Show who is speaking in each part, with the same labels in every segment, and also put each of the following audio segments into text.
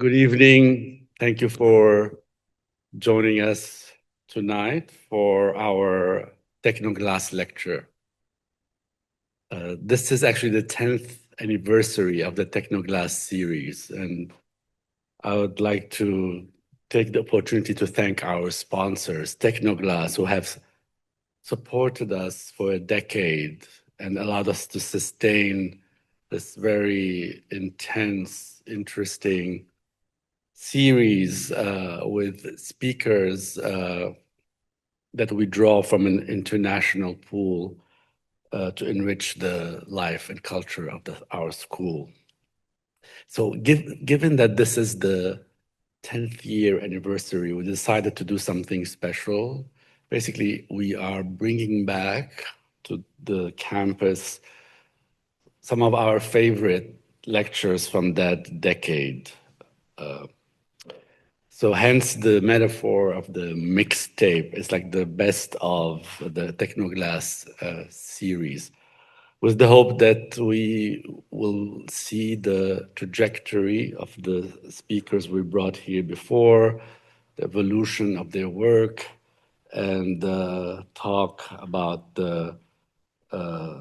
Speaker 1: Good evening. Thank you for joining us tonight for our Tecnoglass lecture. This is actually the 10th anniversary of the Tecnoglass series, and I would like to take the opportunity to thank our sponsors, Tecnoglass, who have supported us for a decade and allowed us to sustain this very intense, interesting series with speakers that we draw from an international pool to enrich the life and culture of our school. So given that this is the 10th year anniversary, we decided to do something special. Basically, we are bringing back to the campus some of our favorite lectures from that decade. So hence the metaphor of the mixtape. It's like the best of the Tecnoglass series, with the hope that we will see the trajectory of the speakers we brought here before, the evolution of their work, and talk about the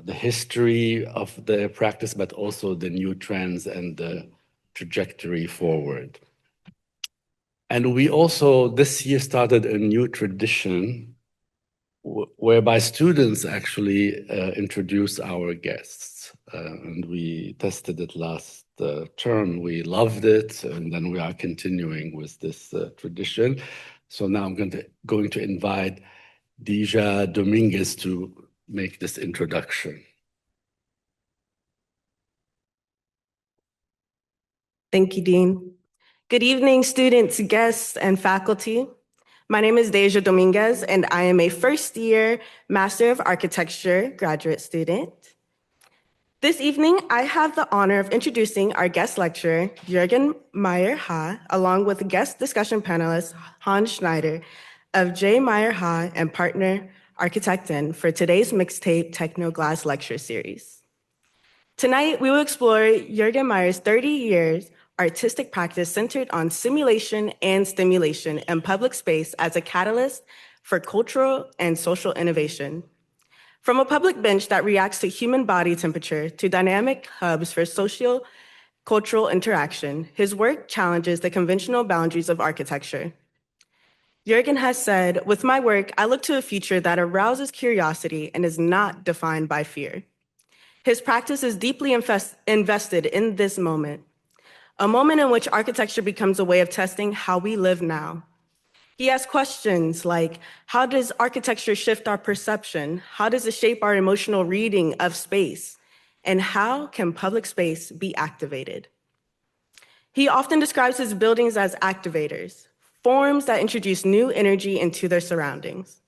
Speaker 1: history of their practice, but also the new trends and the trajectory forward. And we also this year started a new tradition whereby students actually introduce our guests. And we tested it last term. We loved it, and then we are continuing with this tradition. So now I'm going to invite Deja Dominguez to make this introduction.
Speaker 2: Thank you, Dean. Good evening, students, guests, and faculty. My name is Deja Dominguez, and I am a first-year Master of Architecture graduate student. This evening, I have the honor of introducing our guest lecturer, Jürgen Mayer H, along with guest discussion panelist Hans Schneider of J. Mayer H and partner Architekten for today's mixtape Tecnoglass lecture series. Tonight, we will explore Jürgen Mayer's 30 years artistic practice centered on simulation and stimulation in public space as a catalyst for cultural and social innovation. From a public bench that reacts to human body temperature to dynamic hubs for socio-cultural interaction, his work challenges the conventional boundaries of architecture. Jürgen has said, "With my work, I look to a future that arouses curiosity and is not defined by fear." His practice is deeply invested in this moment, a moment in which architecture becomes a way of testing how we live now. He asks questions like, how does architecture shift our perception? How does it shape our emotional reading of space? And how can public space be activated? He often describes his buildings as activators, forms that introduce new energy into their surroundings.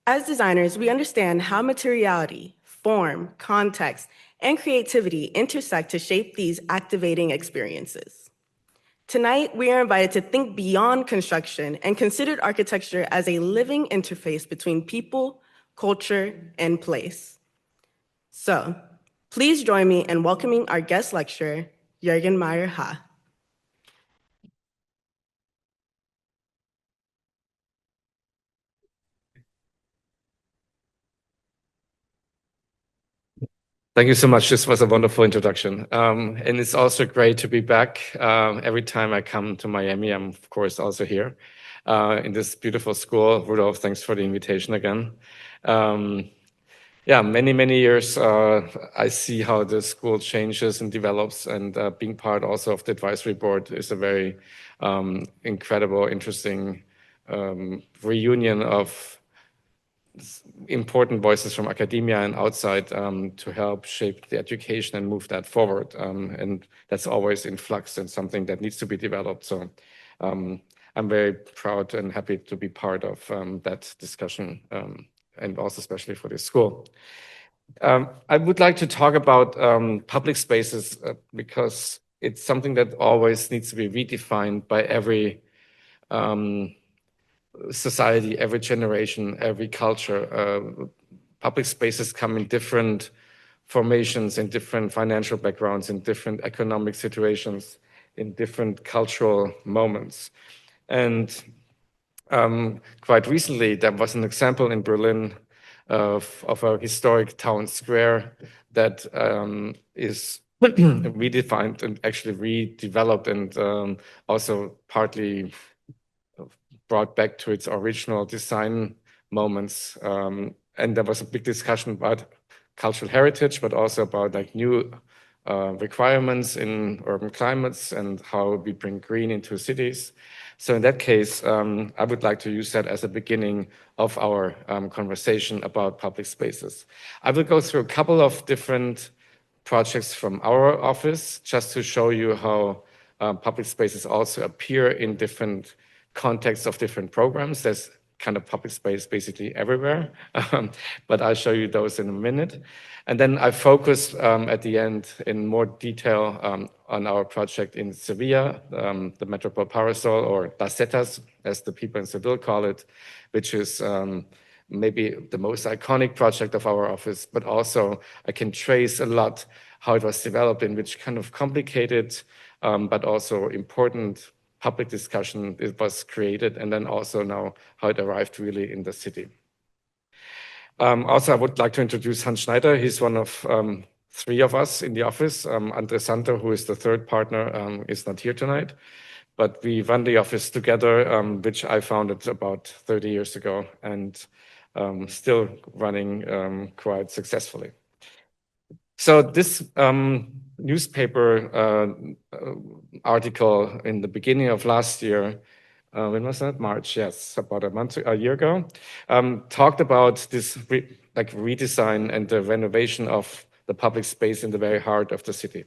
Speaker 2: As designers, we understand how materiality, form, context, and creativity intersect to shape these activating experiences. Tonight, we are invited to think beyond construction and consider architecture as a living interface between people, culture, and place. So, please join me in welcoming our guest lecturer, Jürgen Mayer H.
Speaker 3: Thank you so much. This was a wonderful introduction. And it's also great to be back. Every time I come to Miami, I'm, of course, also here in this beautiful school. Rudolf, thanks for the invitation again. Yeah, many years, I see how the school changes and develops, and being part also of the advisory board is a very incredible, interesting reunion of important voices from academia and outside to help shape the education and move that forward. And that's always in flux and something that needs to be developed. So I'm very proud and happy to be part of that discussion, and also especially for this school. I would like to talk about public spaces because it's something that always needs to be redefined by every society, every generation, every culture. Public spaces come in different formations, in different financial backgrounds, in different economic situations. in different cultural moments. And quite recently, there was an example in Berlin of a historic town square that is redefined and actually redeveloped and also partly brought back to its original design moments. And there was a big discussion about cultural heritage, but also about like new requirements in urban climates and how we bring green into cities. So in that case, I would like to use that as a beginning of our conversation about public spaces. I will go through a couple of different projects from our office just to show you how public spaces also appear in different contexts of different programs. There's kind of public space basically everywhere, but I'll show you those in a minute. And then I focus at the end in more detail on our project in Seville, the Metropol Parasol, or Basetas, as the people in Seville call it, which is maybe the most iconic project of our office, but also I can trace a lot how it was developed, in which kind of complicated but also important public discussion it was created, and then also now how it arrived really in the city. Also, I would like to introduce Hans Schneider. He's one of three of us in the office. Andre Santer, who is the third partner, is not here tonight, but we run the office together, which I founded about 30 years ago, and still running quite successfully. So this newspaper article in the beginning of last year, when was that? March, yes, about a year ago, talked about this redesign and the renovation of the public space in the very heart of the city.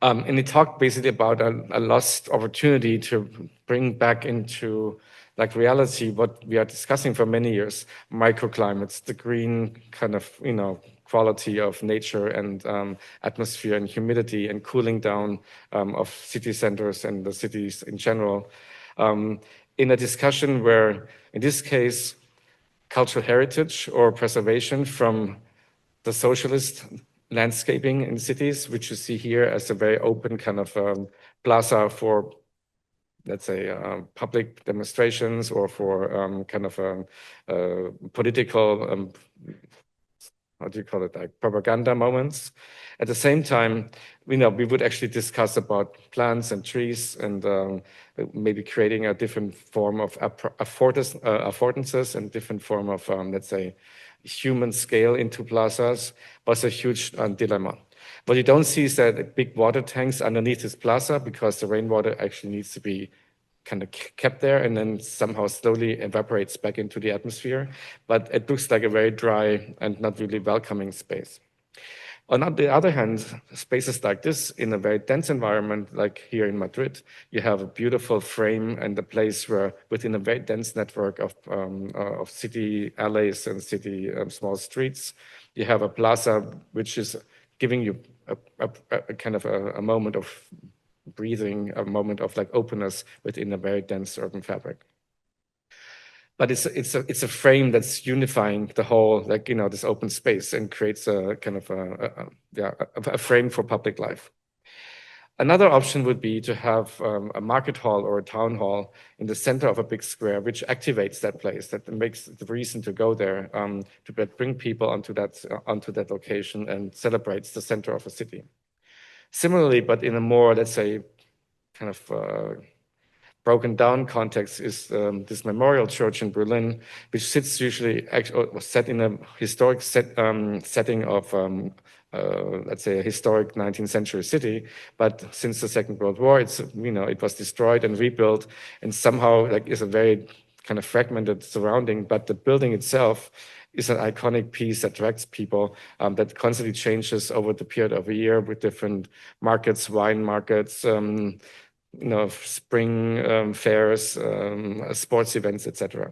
Speaker 3: And it talked basically about a lost opportunity to bring back into like reality what we are discussing for many years: microclimates, the green kind of quality of nature and atmosphere and humidity and cooling down of city centers and the cities in general. In a discussion where, in this case, cultural heritage or preservation from the socialist landscaping in cities, which you see here as a very open kind of plaza for, let's say, public demonstrations or for kind of political, how do you call it, like propaganda moments. At the same time, we would actually discuss about plants and trees and maybe creating a different form of affordances and different form of, let's say, human scale into plazas was a huge dilemma. What you don't see is that big water tanks underneath this plaza, because the rainwater actually needs to be kind of kept there and then somehow slowly evaporates back into the atmosphere. But it looks like a very dry and not really welcoming space. On the other hand, spaces like this in a very dense environment, like here in Madrid, you have a beautiful frame and a place where within a very dense network of city alleys and city small streets, you have a plaza which is giving you a kind of a moment of breathing, a moment of like openness within a very dense urban fabric. But it's a frame that's unifying the whole, like, this open space and creates a kind of a frame for public life. Another option would be to have a market hall or a town hall in the center of a big square, which activates that place, that makes the reason to go there, to bring people onto that location and celebrates the center of a city. Similarly, but in a more, let's say, kind of broken down context is this memorial church in Berlin, which sits usually set in a historic setting of, let's say, a historic 19th century city. But since the Second World War, it was destroyed and rebuilt, and somehow is a very kind of fragmented surrounding. But the building itself is an iconic piece that attracts people, that constantly changes over the period of a year with different markets, wine markets, spring fairs, sports events, etc.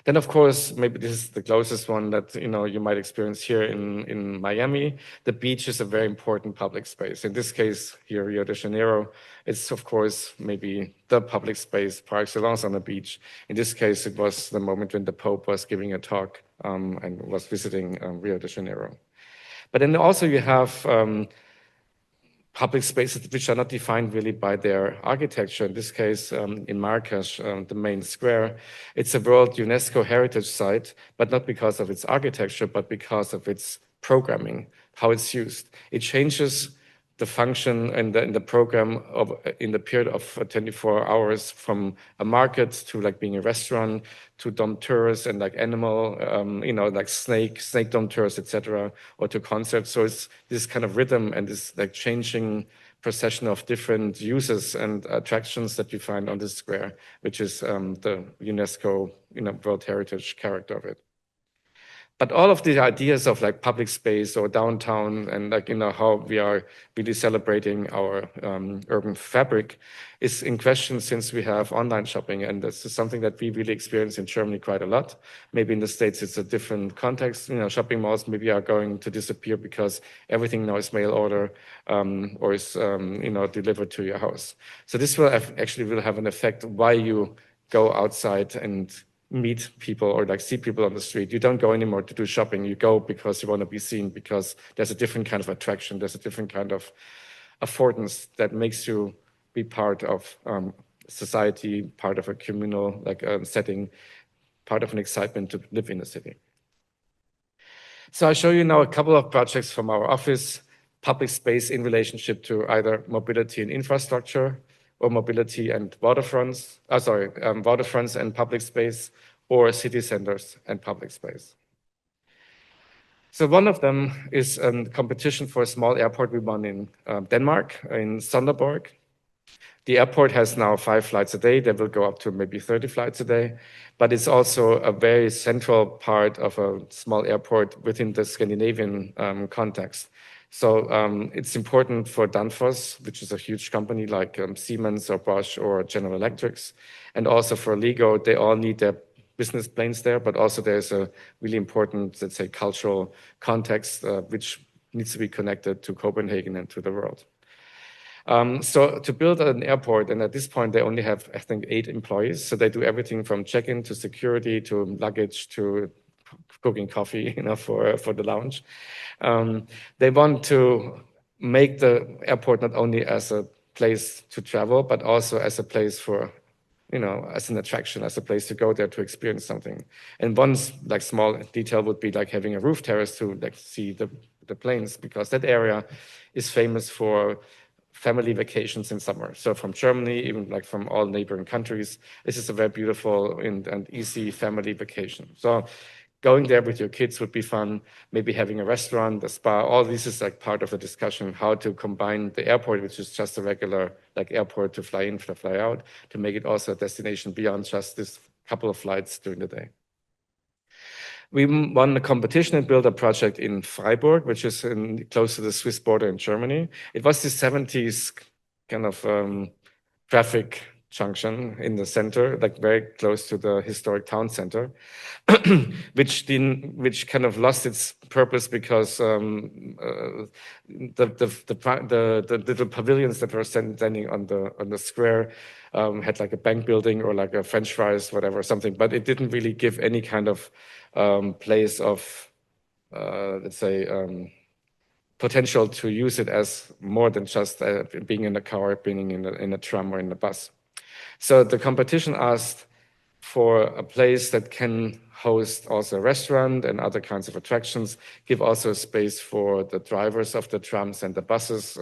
Speaker 3: Then, of course, maybe this is the closest one that you might experience here in Miami. The beach is a very important public space. In this case, here Rio de Janeiro, it's of course maybe the public space par excellence on the beach. In this case, it was the moment when the Pope was giving a talk and was visiting Rio de Janeiro. But then also you have public spaces which are not defined really by their architecture. In this case, in Marrakesh, the main square, it's a World UNESCO Heritage Site, but not because of its architecture, but because of its programming, how it's used. It changes the function and the program in the period of 24 hours from a market to like being a restaurant to dompteurs and like animal, like snake dompteurs, etc., or to concerts. So it's this kind of rhythm and this like changing procession of different uses and attractions that you find on this square, which is the UNESCO, World Heritage character of it. But all of the ideas of like public space or downtown and like, how we are really celebrating our urban fabric is in question since we have online shopping. And this is something that we really experience in Germany quite a lot. Maybe in the States, it's a different context. Shopping malls maybe are going to disappear because everything now is mail order or is, delivered to your house. So this will actually have an effect why you go outside and meet people or like see people on the street. You don't go anymore to do shopping. You go because you want to be seen, because there's a different kind of attraction. There's a different kind of affordance that makes you be part of society, part of a communal setting, part of an excitement to live in a city. So I show you now a couple of projects from our office, public space in relationship to either mobility and infrastructure, or mobility and waterfronts, waterfronts and public space, or city centers and public space. So one of them is a competition for a small airport we won in Denmark, in Sonderborg. The airport has now 5 flights a day. They will go up to maybe 30 flights a day, but it's also a very central part of a small airport within the Scandinavian context. So it's important for Danfoss, which is a huge company like Siemens or Bosch or General Electrics, and also for LEGO. They all need their business planes there, but also there's a really important, let's say, cultural context which needs to be connected to Copenhagen and to the world. So to build an airport, and at this point they only have, I think, 8 employees. So they do everything from check-in to security to luggage to cooking coffee, for the lounge. They want to make the airport not only as a place to travel, but also as a place for, as an attraction, as a place to go there to experience something. And one like small detail would be like having a roof terrace to like see the planes, because that area is famous for family vacations in summer. So from Germany, even like from all neighboring countries, this is a very beautiful and easy family vacation. So going there with your kids would be fun. Maybe having a restaurant, a spa, all this is like part of the discussion, how to combine the airport, which is just a regular like airport to fly in, to fly out, to make it also a destination beyond just this couple of flights during the day. We won a competition and built a project in Freiburg, which is close to the Swiss border in Germany. It was the 70s kind of traffic junction in the center, like very close to the historic town center, which kind of lost its purpose because the little pavilions that were standing on the square had like a bank building or like a French fries, whatever, something, but it didn't really give any kind of place of, let's say, potential to use it as more than just being in a car, being in a tram or in a bus. So the competition asked for a place that can host also a restaurant and other kinds of attractions, give also space for the drivers of the trams and the buses,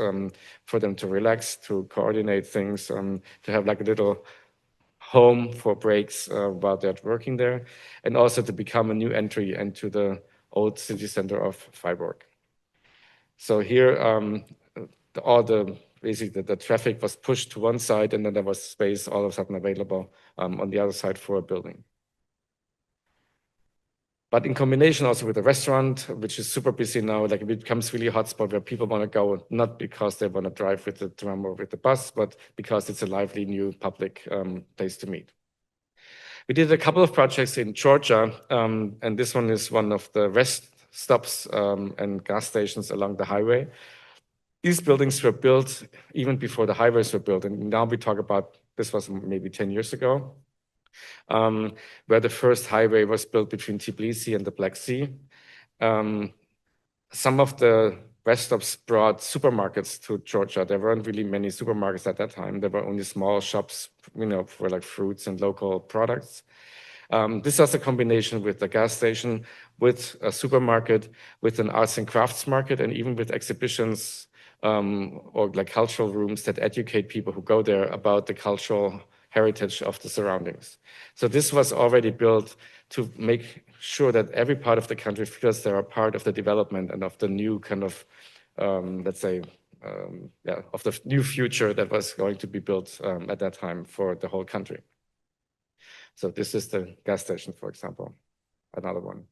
Speaker 3: for them to relax, to coordinate things, to have like a little home for breaks while they're working there, and also to become a new entry into the old city center of Freiburg. So here, basically the traffic was pushed to one side, and then there was space all of a sudden available on the other side for a building. But in combination also with the restaurant, which is super busy now, like it becomes really hotspot where people want to go, not because they want to drive with the tram or with the bus, but because it's a lively new public place to meet. We did a couple of projects in Georgia, and this one is one of the rest stops and gas stations along the highway. These buildings were built even before the highways were built. And now we talk about, this was maybe 10 years ago, where the first highway was built between Tbilisi and the Black Sea. Some of the rest stops brought supermarkets to Georgia. There weren't really many supermarkets at that time. There were only small shops, for like fruits and local products. This was a combination with the gas station, with a supermarket, with an arts and crafts market, and even with exhibitions or like cultural rooms that educate people who go there about the cultural heritage of the surroundings. So this was already built to make sure that every part of the country feels they're a part of the development and of the new kind of, let's say, of the new future that was going to be built at that time for the whole country. So this is the gas station, for example, another one.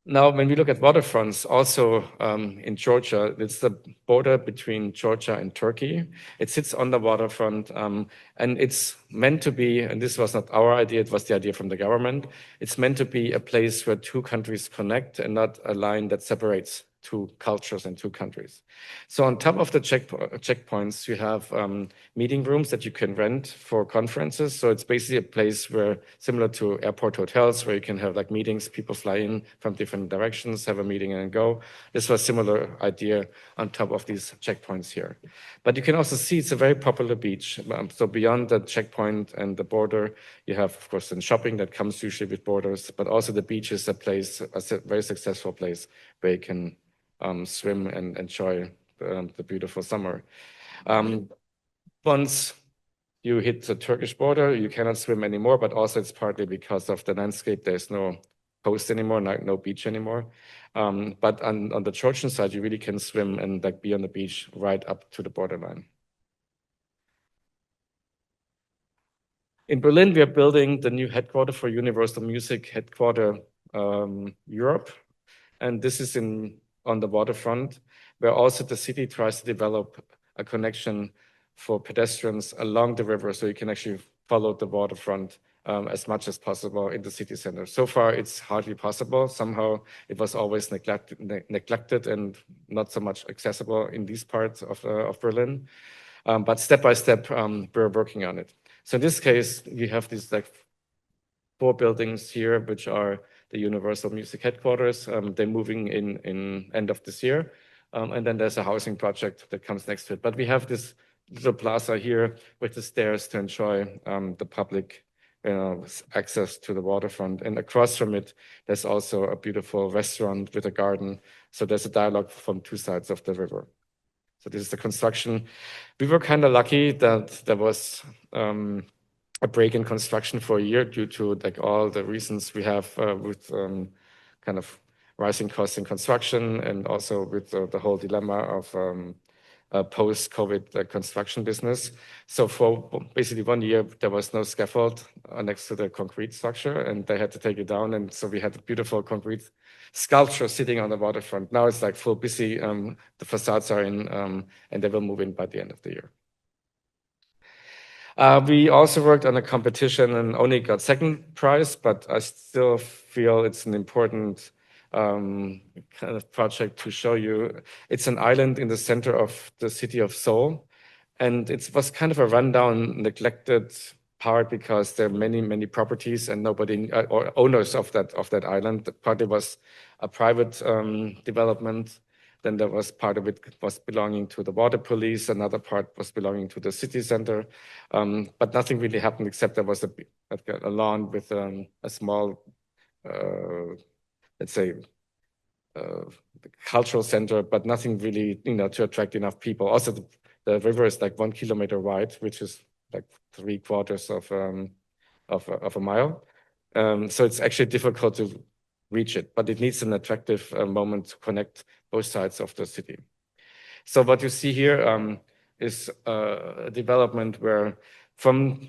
Speaker 3: Now, when we look at waterfronts, also in Georgia, it's the border between Georgia and Turkey. It sits on the waterfront, and it's meant to be, and this was not our idea, it was the idea from the government, it's meant to be a place where two countries connect and not a line that separates two cultures and two countries. So on top of the checkpoints, you have meeting rooms that you can rent for conferences. So it's basically a place where, similar to airport hotels, where you can have like meetings, people fly in from different directions, have a meeting and go. This was a similar idea on top of these checkpoints here. But you can also see it's a very popular beach. So beyond the checkpoint and the border, you have, of course, then shopping that comes usually with borders, but also the beach is a place, a very successful place where you can swim and enjoy the beautiful summer. Once you hit the Turkish border, you cannot swim anymore, but also it's partly because of the landscape. There's no coast anymore, no beach anymore. But on the Georgian side, you really can swim and like be on the beach right up to the borderline. In Berlin, we are building the new headquarters for Universal Music Headquarter Europe. And this is on the waterfront, where also the city tries to develop a connection for pedestrians along the river, so you can actually follow the waterfront as much as possible in the city center. So far, it's hardly possible. Somehow, it was always neglected and not so much accessible in these parts of Berlin. But step by step, we're working on it. So in this case, we have these like 4 buildings here, which are the Universal Music Headquarters. They're moving in end of this year. And then there's a housing project that comes next to it. But we have this little plaza here with the stairs to enjoy the public access to the waterfront. And across from it, there's also a beautiful restaurant with a garden. So there's a dialogue from 2 sides of the river. So this is the construction. We were kind of lucky that there was a break in construction for a year due to like all the reasons we have with kind of rising costs in construction, and also with the whole dilemma of post-COVID construction business. So for basically 1 year, there was no scaffold next to the concrete structure, and they had to take it down. And so we had a beautiful concrete sculpture sitting on the waterfront. Now it's like full busy. The facades are in, and they will move in by the end of the year. We also worked on a competition and only got 2nd prize, but I still feel it's an important kind of project to show you. It's an island in the center of the city of Seoul, and it was kind of a rundown, neglected part because there are many properties and nobody or owners of that island. Partly was a private development. Then there was part of it was belonging to the water police. Another part was belonging to the city center. But nothing really happened except there was a lawn with a small, let's say, cultural center, but nothing really, to attract enough people. Also, the river is like 1 kilometer wide, which is like 3/4 of a mile. So it's actually difficult to reach it, but it needs an attractive moment to connect both sides of the city. So what you see here is a development where from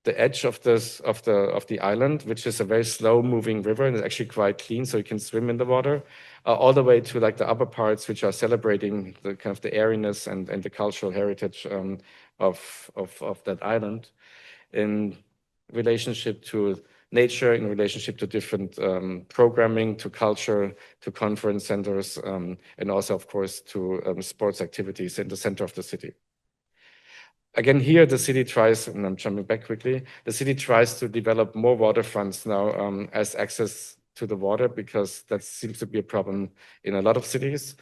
Speaker 3: the edge of the island, which is a very slow moving river and it's actually quite clean, so you can swim in the water, all the way to like the upper parts, which are celebrating the kind of the airiness and the cultural heritage of that island in relationship to nature, in relationship to different programming, to culture, to conference centers, and also, of course, to sports activities in the center of the city. Again, here the city tries, and I'm jumping back quickly, the city tries to develop more waterfronts now as access to the water, because that seems to be a problem in a lot of cities.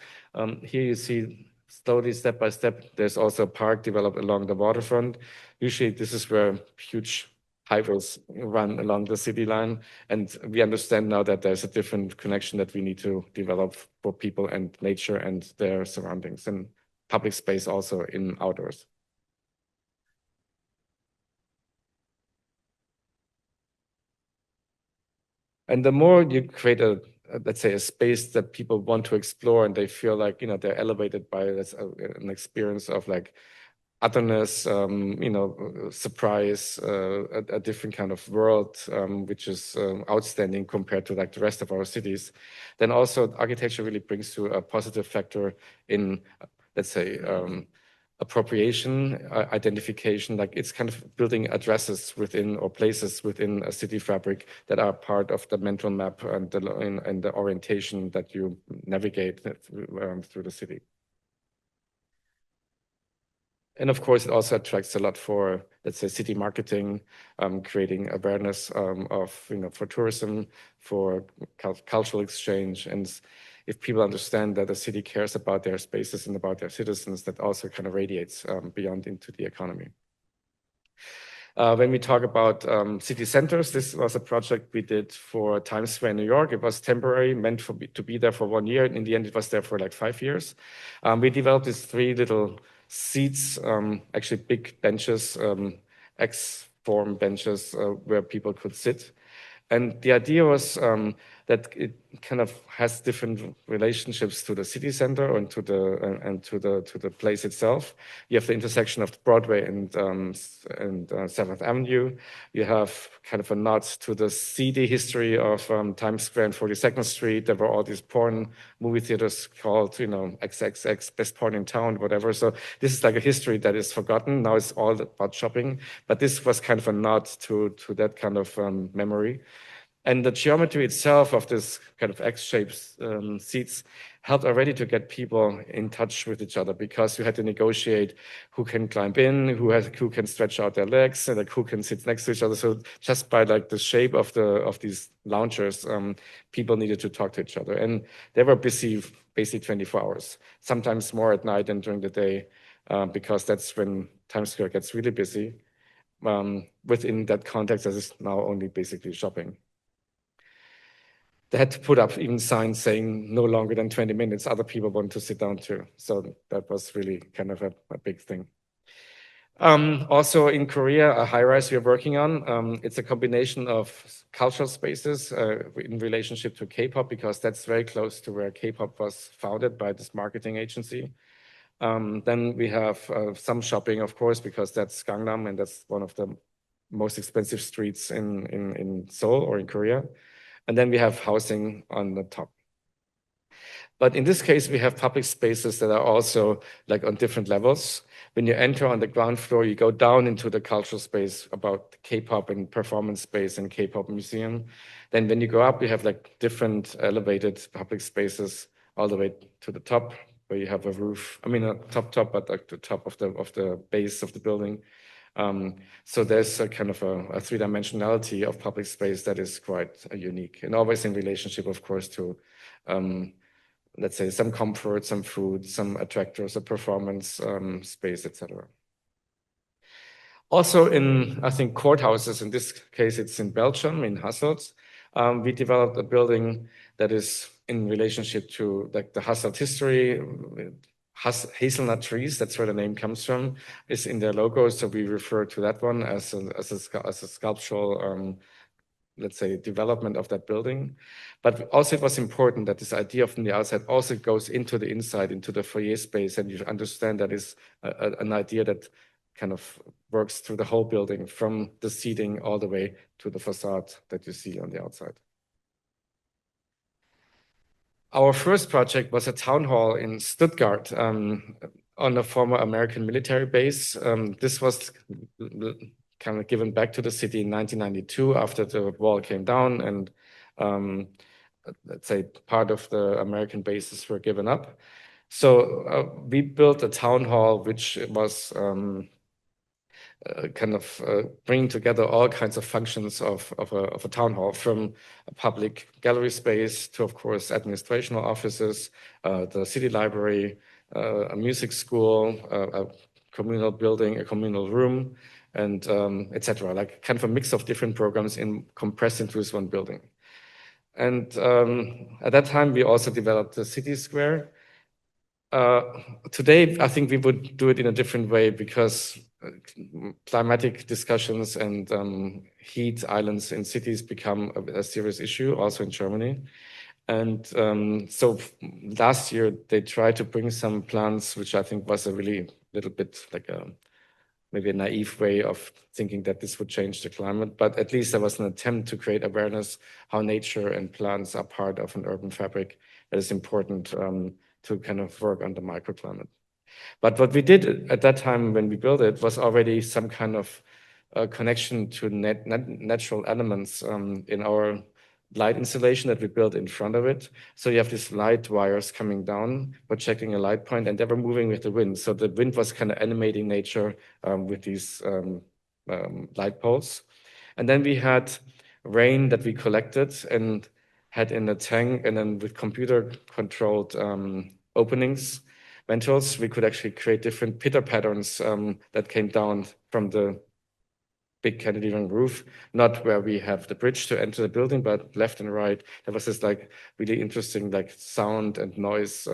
Speaker 3: Here you see slowly, step by step, there's also a park developed along the waterfront. Usually this is where huge highways run along the city line. And we understand now that there's a different connection that we need to develop for people and nature and their surroundings, and public space also in outdoors. And the more you create let's say, a space that people want to explore, and they feel like, they're elevated by an experience of like otherness, surprise, a different kind of world, which is outstanding compared to like the rest of our cities, then also architecture really brings to a positive factor in, let's say, appropriation, identification. Like, it's kind of building addresses within, or places within, a city fabric that are part of the mental map and the orientation that you navigate through the city. And of course, it also attracts a lot for, let's say, city marketing, creating awareness for tourism, for cultural exchange. And if people understand that the city cares about their spaces and about their citizens, that also kind of radiates beyond into the economy. When we talk about city centers, this was a project we did for Times Square in New York. It was temporary, meant to be there for 1 year. And in the end, it was there for like 5 years. We developed these 3 little seats, actually big benches, X-form benches where people could sit. And the idea was that it kind of has different relationships to the city center and to the place itself. You have the intersection of Broadway and 7th Avenue. You have kind of a nod to the seedy history of Times Square and 42nd Street. There were all these porn movie theaters called, XXX, best porn in town, whatever. So this is like a history that is forgotten. Now it's all about shopping. But this was kind of a nod to that kind of memory. And the geometry itself of this kind of X-shaped seats helped already to get people in touch with each other, because you had to negotiate who can climb in, who can stretch out their legs, and like who can sit next to each other. So just by like the shape of these loungers, people needed to talk to each other, and they were busy basically 24 hours, sometimes more at night than during the day, because that's when Times Square gets really busy. Within that context, that is now only basically shopping. They had to put up even signs saying no longer than 20 minutes. Other people want to sit down too. So that was really kind of a big thing. Also in Korea, a high-rise we are working on. It's a combination of cultural spaces in relationship to K-pop, because that's very close to where K-pop was founded by this marketing agency. Then we have some shopping, of course, because that's Gangnam, and that's one of the most expensive streets in Seoul or in Korea. And then we have housing on the top. But in this case, we have public spaces that are also like on different levels. When you enter on the ground floor, you go down into the cultural space about K-pop and performance space and K-pop museum. Then when you go up, you have like different elevated public spaces all the way to the top, where you have a roof. I mean, not top, but like the top of the base of the building. So there's a kind of a 3-dimensionality of public space that is quite unique, and always in relationship, of course, to, let's say, some comfort, some food, some attractors, a performance space, etc. Also in, I think, courthouses, in this case, it's in Belgium, in Hasselt, we developed a building that is in relationship to like the Hasselt history. Hazelnut trees, that's where the name comes from, is in their logo. So we refer to that one as a sculptural, let's say, development of that building. But also it was important that this idea from the outside also goes into the inside, into the foyer space. And you understand that is an idea that kind of works through the whole building, from the seating all the way to the facade that you see on the outside. Our first project was a town hall in Stuttgart on a former American military base. This was kind of given back to the city in 1992 after the wall came down, and let's say part of the American bases were given up. So we built a town hall which was kind of bringing together all kinds of functions of a town hall, from a public gallery space to, of course, administrational offices, the city library, a music school, a communal building, a communal room, and etc. Like kind of a mix of different programs compressed into this one building. And at that time, we also developed the city square. Today, I think we would do it in a different way because climatic discussions and heat islands in cities become a serious issue, also in Germany. And so last year, they tried to bring some plans, which I think was a really little bit like maybe a naive way of thinking that this would change the climate. But at least there was an attempt to create awareness how nature and plants are part of an urban fabric that is important to kind of work on the microclimate. But what we did at that time when we built it was already some kind of connection to natural elements in our light installation that we built in front of it. So you have these light wires coming down, projecting a light point, and they were moving with the wind. So the wind was kind of animating nature with these light poles. And then we had rain that we collected and had in a tank, and then with computer-controlled openings, ventils, we could actually create different pitter patterns that came down from the big cantilever roof, not where we have the bridge to enter the building, but left and right. There was this like really interesting like sound and noise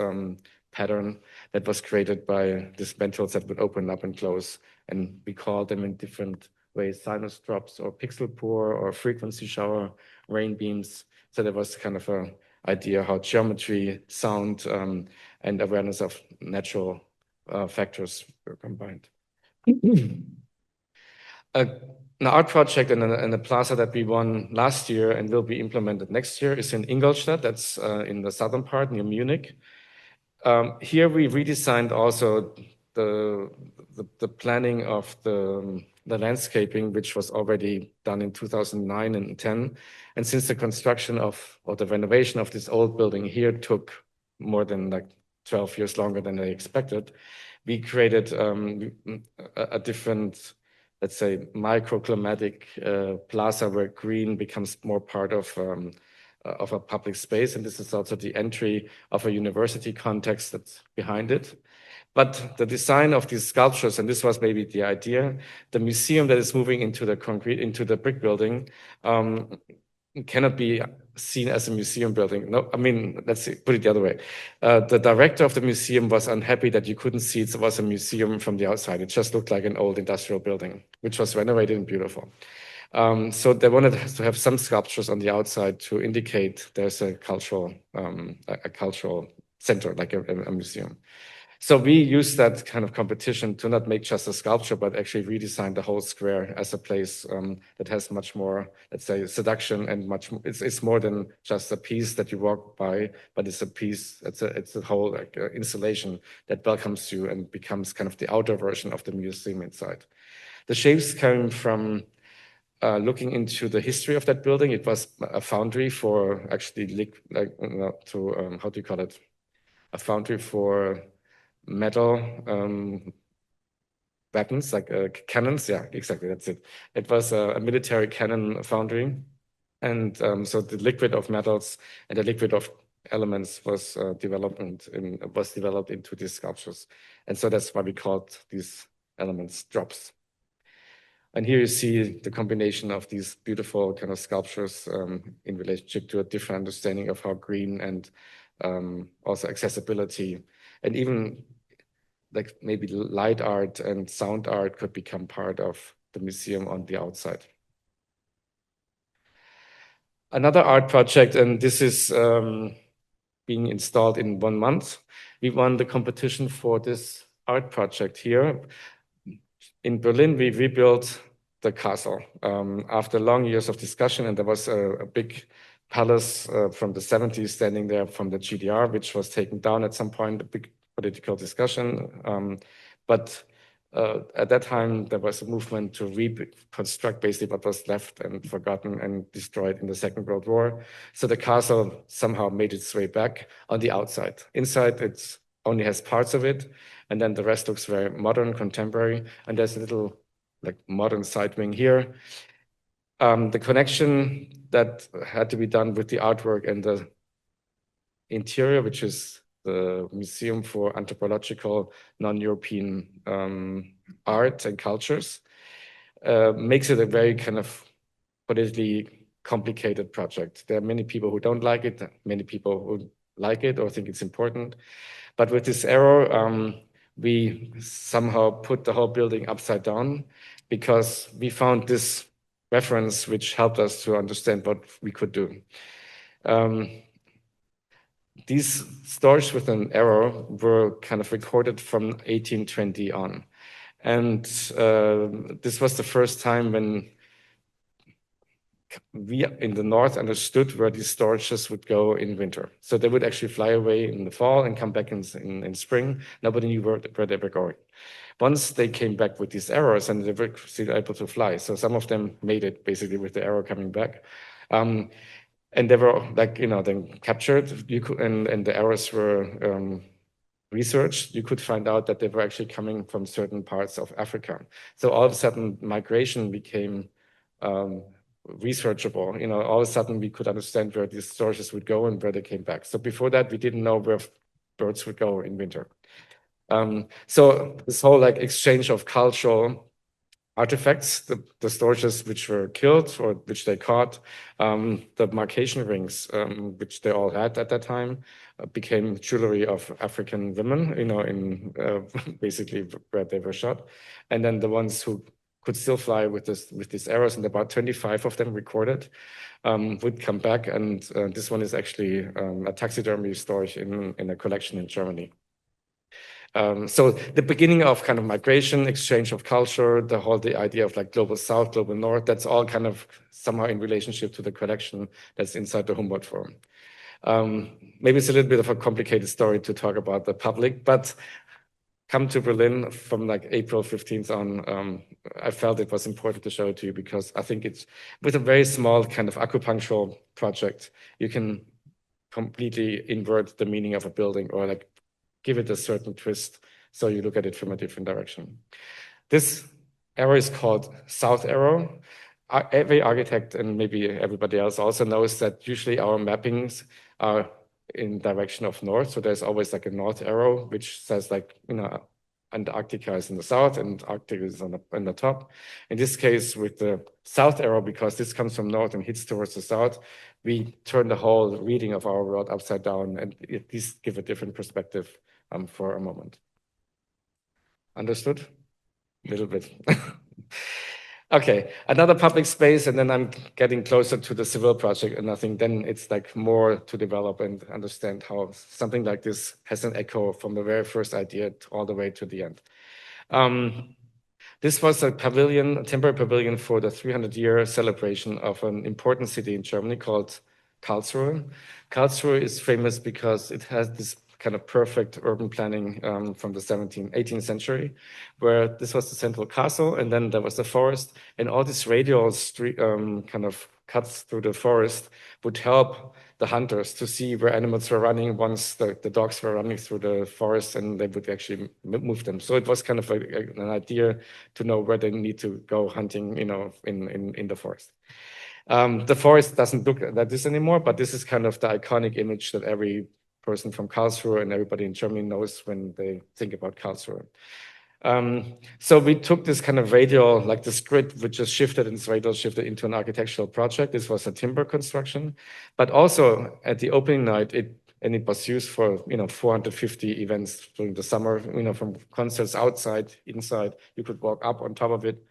Speaker 3: pattern that was created by these ventils that would open up and close. And we called them in different ways, sinus drops or pixel pour or frequency shower, rain beams. So there was kind of a idea how geometry, sound, and awareness of natural factors were combined. An art project in a plaza that we won last year and will be implemented next year is in Ingolstadt. That's in the southern part near Munich. Here we redesigned also the planning of the landscaping, which was already done in 2009 and 10. And since the construction or the renovation of this old building here took more than like 12 years longer than they expected, we created a different, let's say, microclimatic plaza where green becomes more part of a public space. And this is also the entry of a university context that's behind it. But the design of these sculptures, and this was maybe the idea, the museum that is moving into the concrete, into the brick building, cannot be seen as a museum building. No, I mean, let's put it the other way. The director of the museum was unhappy that you couldn't see it was a museum from the outside. It just looked like an old industrial building, which was renovated and beautiful. So they wanted to have some sculptures on the outside to indicate there's a cultural center, like a museum. So we used that kind of competition to not make just a sculpture, but actually redesign the whole square as a place that has much more, let's say, seduction and much. It's more than just a piece that you walk by, but it's a piece. It's a whole like, installation that welcomes you and becomes kind of the outer version of the museum inside. The shapes came from looking into the history of that building. It was a foundry for actually how do you call it? A foundry for metal weapons, like cannons. Yeah, exactly. That's it. It was a military cannon foundry. And so the liquid of metals and the liquid of elements was developed into these sculptures. And so that's why we called these elements drops. And here you see the combination of these beautiful kind of sculptures in relationship to a different understanding of how green and also accessibility and even like maybe light art and sound art could become part of the museum on the outside. Another art project, and this is being installed in 1 month. We won the competition for this art project here. In Berlin, we rebuilt the castle after long years of discussion, and there was a big palace from the 70s standing there from the GDR, which was taken down at some point, a big political discussion. But at that time, there was a movement to reconstruct basically what was left and forgotten and destroyed in the Second World War. So the castle somehow made its way back on the outside. Inside, it only has parts of it, and then the rest looks very modern, contemporary, and there's a little like modern side wing here. The connection that had to be done with the artwork and the interior, which is the Museum for Anthropological Non-European Art and Cultures, makes it a very kind of politically complicated project. There are many people who don't like it, many people who like it or think it's important. But with this arrow, we somehow put the whole building upside down because we found this reference which helped us to understand what we could do. These stories with an arrow were kind of recorded from 1820 on. And this was the first time when we in the north understood where these storages would go in winter. So they would actually fly away in the fall and come back in spring. Nobody knew where they were going. Once they came back with these arrows and they were still able to fly. So some of them made it basically with the arrow coming back. And they were like, then captured. You could, and the arrows were researched. You could find out that they were actually coming from certain parts of Africa. So all of a sudden migration became researchable. All of a sudden we could understand where these sources would go and where they came back. So before that, we didn't know where birds would go in winter. So this whole like exchange of cultural artifacts, the storages which were killed or which they caught, the marcation rings, which they all had at that time, became jewelry of African women, in basically where they were shot. And then the ones who could still fly with these arrows, and about 25 of them recorded, would come back. And this one is actually a taxidermy storage in a collection in Germany. So the beginning of kind of migration, exchange of culture, the idea of like global south, global north, that's all kind of somehow in relationship to the collection that's inside the Humboldt Forum. Maybe it's a little bit of a complicated story to talk about the public, but come to Berlin from like April 15th on, I felt it was important to show it to you because I think it's with a very small kind of acupunctural project, you can completely invert the meaning of a building or like give it a certain twist so you look at it from a different direction. This arrow is called South Arrow. Every architect and maybe everybody else also knows that usually our mappings are in direction of north. So there's always like a north arrow, which says like, Antarctica is in the south and Arctic is on the top. In this case, with the south arrow, because this comes from north and hits towards the south, we turn the whole reading of our world upside down and at least give a different perspective for a moment. Understood? A little bit. Okay, another public space, and then I'm getting closer to the Seville project, and I think then it's like more to develop and understand how something like this has an echo from the very first idea all the way to the end. This was a pavilion, a temporary pavilion for the 300-year celebration of an important city in Germany called Karlsruhe. Karlsruhe is famous because it has this kind of perfect urban planning from the 18th century, where this was the central castle, and then there was the forest, and all these radial street kind of cuts through the forest would help the hunters to see where animals were running once the dogs were running through the forest, and they would actually move them. So it was kind of an idea to know where they need to go hunting, in the forest. The forest doesn't look like this anymore, but this is kind of the iconic image that every person from Karlsruhe and everybody in Germany knows when they think about Karlsruhe. So we took this kind of radial, like this grid, which just shifted and this radial shifted into an architectural project. This was a timber construction, but also at the opening night, it was used for 450 events during the summer, from concerts outside, inside. You could walk up on top of it.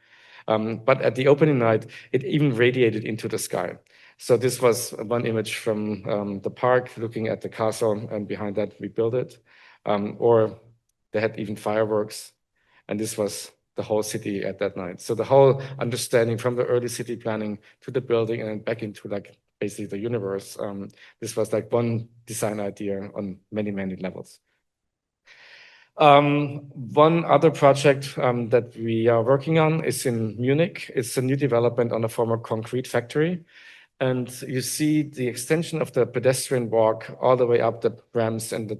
Speaker 3: But at the opening night, it even radiated into the sky. So this was one image from the park looking at the castle, and behind that we built it. Or they had even fireworks, and this was the whole city at that night. So the whole understanding from the early city planning to the building and then back into like basically the universe, this was like one design idea on many, many levels. One other project that we are working on is in Munich. It's a new development on a former concrete factory. And you see the extension of the pedestrian walk all the way up the ramps and the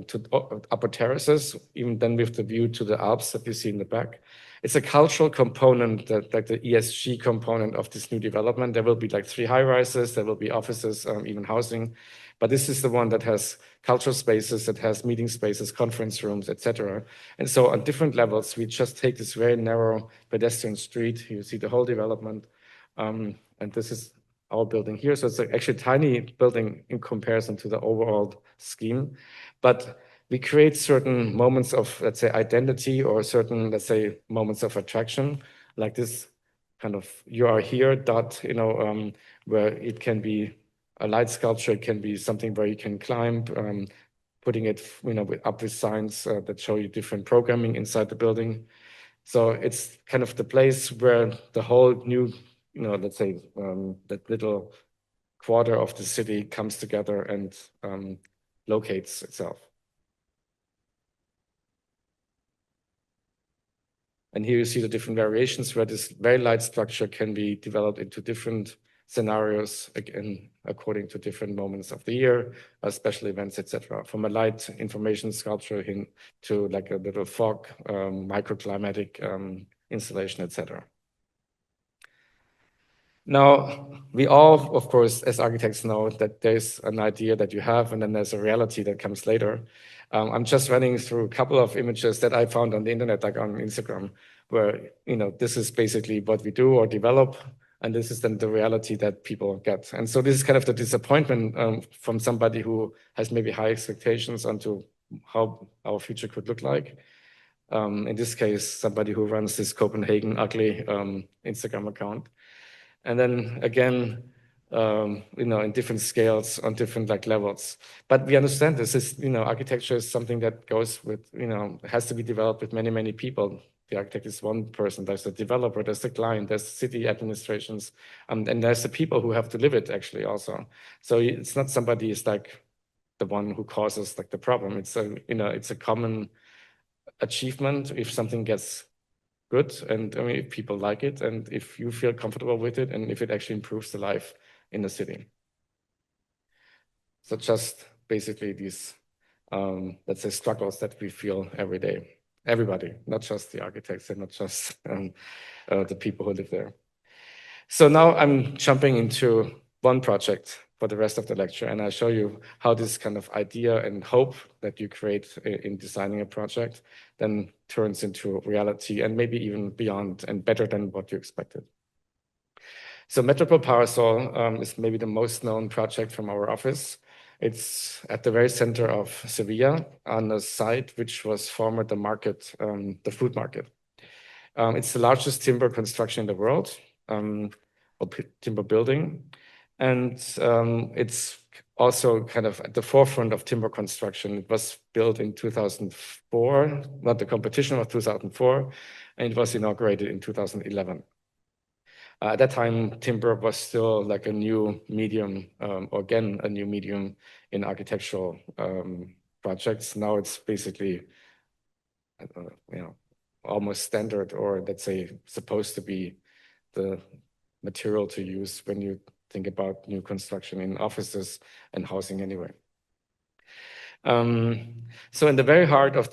Speaker 3: to upper terraces, even then with the view to the Alps that you see in the back. It's a cultural component, that like the ESG component of this new development. There will be like 3 high-rises, there will be offices, even housing. But this is the one that has cultural spaces, that has meeting spaces, conference rooms, etc. And so on different levels, we just take this very narrow pedestrian street. You see the whole development. And this is our building here. So it's actually a tiny building in comparison to the overall scheme. But we create certain moments of, let's say, identity, or certain, let's say, moments of attraction, like this kind of "you are here" dot, where it can be a light sculpture, it can be something where you can climb, putting it, up with signs that show you different programming inside the building. So it's kind of the place where the whole new, let's say, that little quarter of the city comes together and locates itself. And here you see the different variations where this very light structure can be developed into different scenarios, again, according to different moments of the year, special events, etc. From a light information sculpture to like a little fog, microclimatic installation, etc. Now, we all, of course, as architects know that there's an idea that you have, and then there's a reality that comes later. I'm just running through a couple of images that I found on the internet, like on Instagram, where, this is basically what we do or develop, and this is then the reality that people get. And so this is kind of the disappointment from somebody who has maybe high expectations onto how our future could look like. In this case, somebody who runs this Copenhagen ugly Instagram account. And then again, in different scales on different levels. But we understand this is, architecture is something that goes with, has to be developed with many, many people. The architect is one person, there's the developer, there's the client, there's city administrations, and there's the people who have to live it actually also. So it's not somebody is like the one who causes the problem. It's a common achievement if something gets good, and if people like it, and if you feel comfortable with it, and if it actually improves the life in the city. So just basically these, let's say, struggles that we feel every day. Everybody, not just the architects and not just the people who live there. So now I'm jumping into one project for the rest of the lecture, and I'll show you how this kind of idea and hope that you create in designing a project then turns into reality, and maybe even beyond and better than what you expected. So Metropol Parasol is maybe the most known project from our office. It's at the very center of Seville, on a site which was former the market, the food market. It's the largest timber construction in the world, or timber building. And it's also kind of at the forefront of timber construction. It was built in 2004, not the competition of 2004, and it was inaugurated in 2011. At that time, timber was still like a new medium, or again, a new medium in architectural projects. Now it's basically, almost standard, or let's say supposed to be the material to use when you think about new construction in offices and housing anyway. So in the very heart of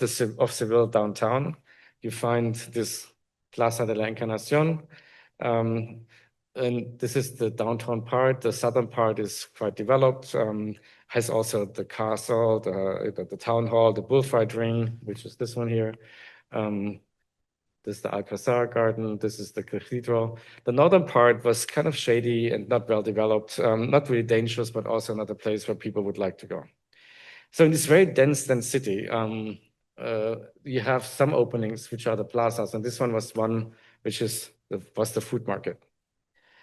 Speaker 3: Seville downtown, you find this Plaza de la Encarnación. And this is the downtown part. The southern part is quite developed, has also the castle, the town hall, the bullfight ring, which is this one here. This is the Alcazar garden. This is the cathedral. The northern part was kind of shady and not well developed, not really dangerous, but also not a place where people would like to go. So in this very dense city, you have some openings, which are the plazas, and this one was one which was the food market.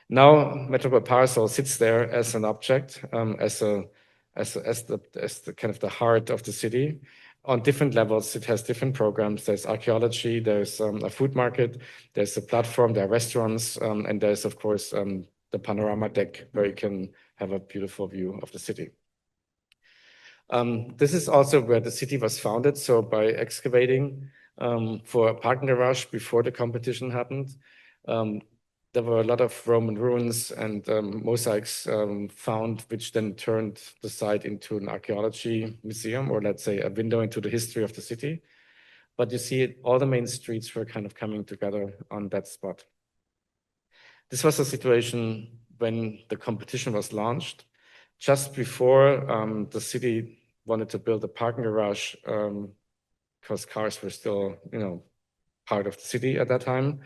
Speaker 3: Now Metropol Parasol sits there as an object, as the kind of the heart of the city. On different levels, it has different programs. There's archaeology, there's a food market, there's a platform, there are restaurants, and there's, of course, the panorama deck where you can have a beautiful view of the city. This is also where the city was founded. So by excavating for a parking garage before the competition happened, there were a lot of Roman ruins and mosaics found, which then turned the site into an archaeology museum, or let's say a window into the history of the city. But you see, all the main streets were kind of coming together on that spot. This was a situation when the competition was launched, just before the city wanted to build a parking garage, because cars were still, part of the city at that time.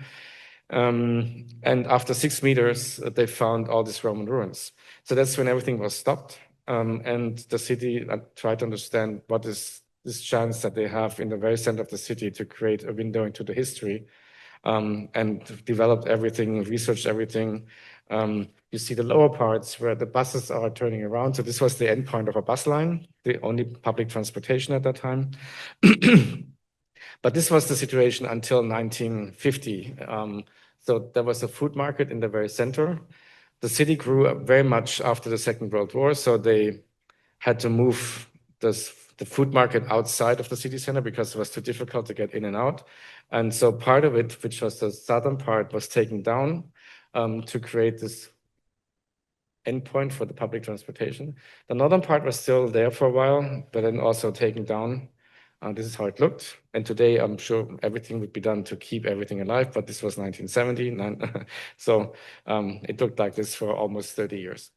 Speaker 3: And after 6 meters, they found all these Roman ruins. So that's when everything was stopped. And the city tried to understand what is this chance that they have in the very center of the city to create a window into the history, and developed everything, researched everything. You see the lower parts where the buses are turning around. So this was the end point of a bus line, the only public transportation at that time. But this was the situation until 1950. So there was a food market in the very center. The city grew up very much after the Second World War, so they had to move the food market outside of the city center because it was too difficult to get in and out. And so part of it, which was the southern part, was taken down to create this endpoint for the public transportation. The northern part was still there for a while, but then also taken down. This is how it looked. And today, I'm sure everything would be done to keep everything alive, but this was 1970. So it looked like this for almost 30 years.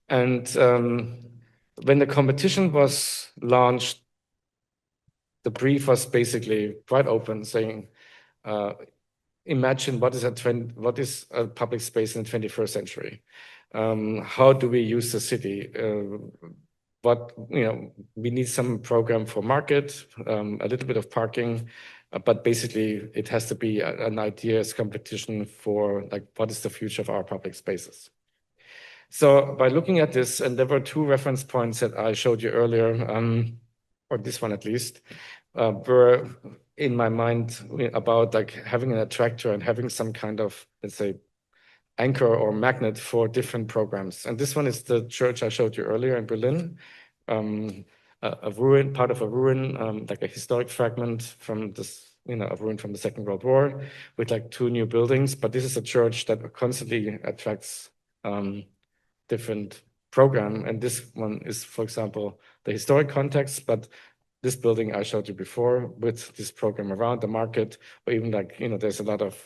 Speaker 3: And when the competition was launched, the brief was basically quite open, saying, imagine what is a public space in the 21st century? How do we use the city? We need some program for market, a little bit of parking, but basically it has to be an ideas competition for like, what is the future of our public spaces? So by looking at this, and there were 2 reference points that I showed you earlier, or this one at least, were in my mind about like having an attractor and having some kind of, let's say, anchor or magnet for different programs. And this one is the church I showed you earlier in Berlin, a ruin, part of a ruin, like a historic fragment from this, a ruin from the Second World War with like 2 new buildings. But this is a church that constantly attracts different program. And this one is, for example, the historic context, but this building I showed you before with this program around the market, or even like, there's a lot of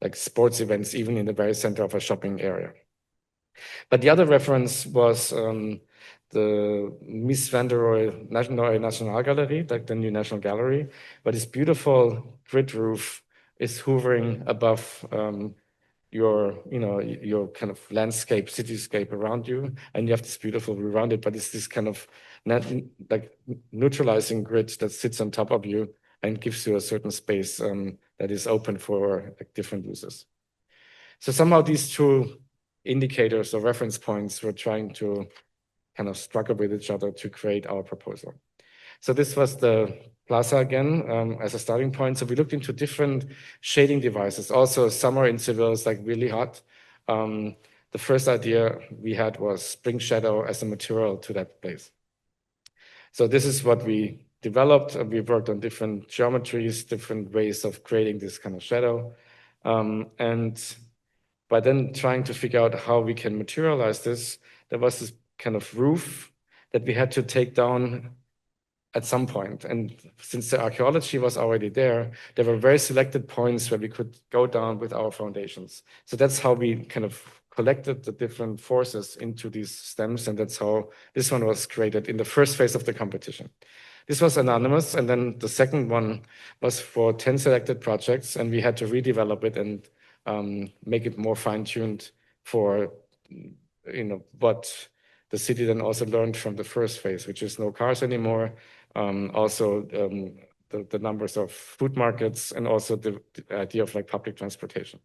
Speaker 3: like sports events, even in the very center of a shopping area. But the other reference was the Mies van der Rohe Nationalgalerie, like the new National Gallery, but this beautiful grid roof is hovering above your kind of landscape, cityscape around you, and you have this beautiful view around it, but it's this kind of like neutralizing grid that sits on top of you and gives you a certain space that is open for like, different uses. So somehow these 2 indicators or reference points were trying to kind of struggle with each other to create our proposal. So this was the plaza again as a starting point. So we looked into different shading devices. Also, summer in Seville is like really hot. The first idea we had was spring shadow as a material to that place. So this is what we developed. We worked on different geometries, different ways of creating this kind of shadow. And by then trying to figure out how we can materialize this, there was this kind of roof that we had to take down at some point. And since the archaeology was already there were very selected points where we could go down with our foundations. So that's how we kind of collected the different forces into these stems. And that's how this one was created in the first phase of the competition. This was anonymous. And then the second one was for 10 selected projects. And we had to redevelop it and make it more fine-tuned for, what the city then also learned from the first phase, which is no cars anymore. Also the numbers of food markets, and also the idea of like public transportation.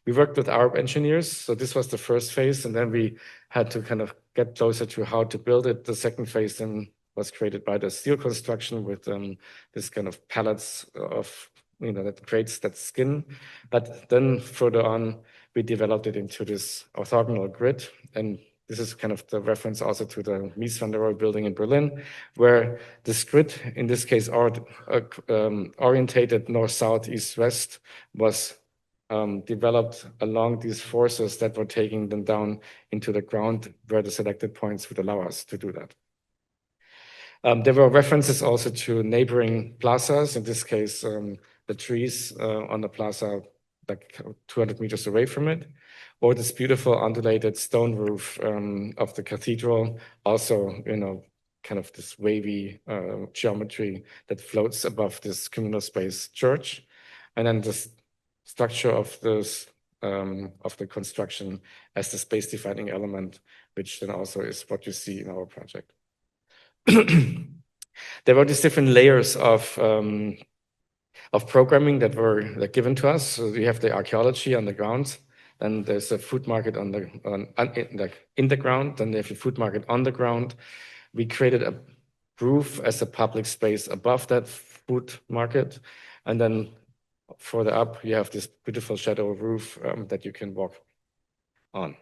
Speaker 3: We worked with Arab engineers. So this was the first phase, and then we had to kind of get closer to how to build it. The second phase then was created by the steel construction with this kind of pallets of, that creates that skin. But then further on, we developed it into this orthogonal grid. And this is kind of the reference also to the Mies van der Rohe building in Berlin, where this grid, in this case, orientated north, south, east, west, was developed along these forces that were taking them down into the ground, where the selected points would allow us to do that. There were references also to neighboring plazas, in this case, the trees on the plaza like 200 meters away from it, or this beautiful undulated stone roof of the cathedral, also, kind of this wavy geometry that floats above this communal space church. And then this structure of this of the construction as the space defining element, which then also is what you see in our project. There were these different layers of programming that were given to us. So you have the archaeology on the ground, then there's a food market in the ground, then there's a food market on the ground. We created a roof as a public space above that food market, and then further up you have this beautiful shadow roof that you can walk on.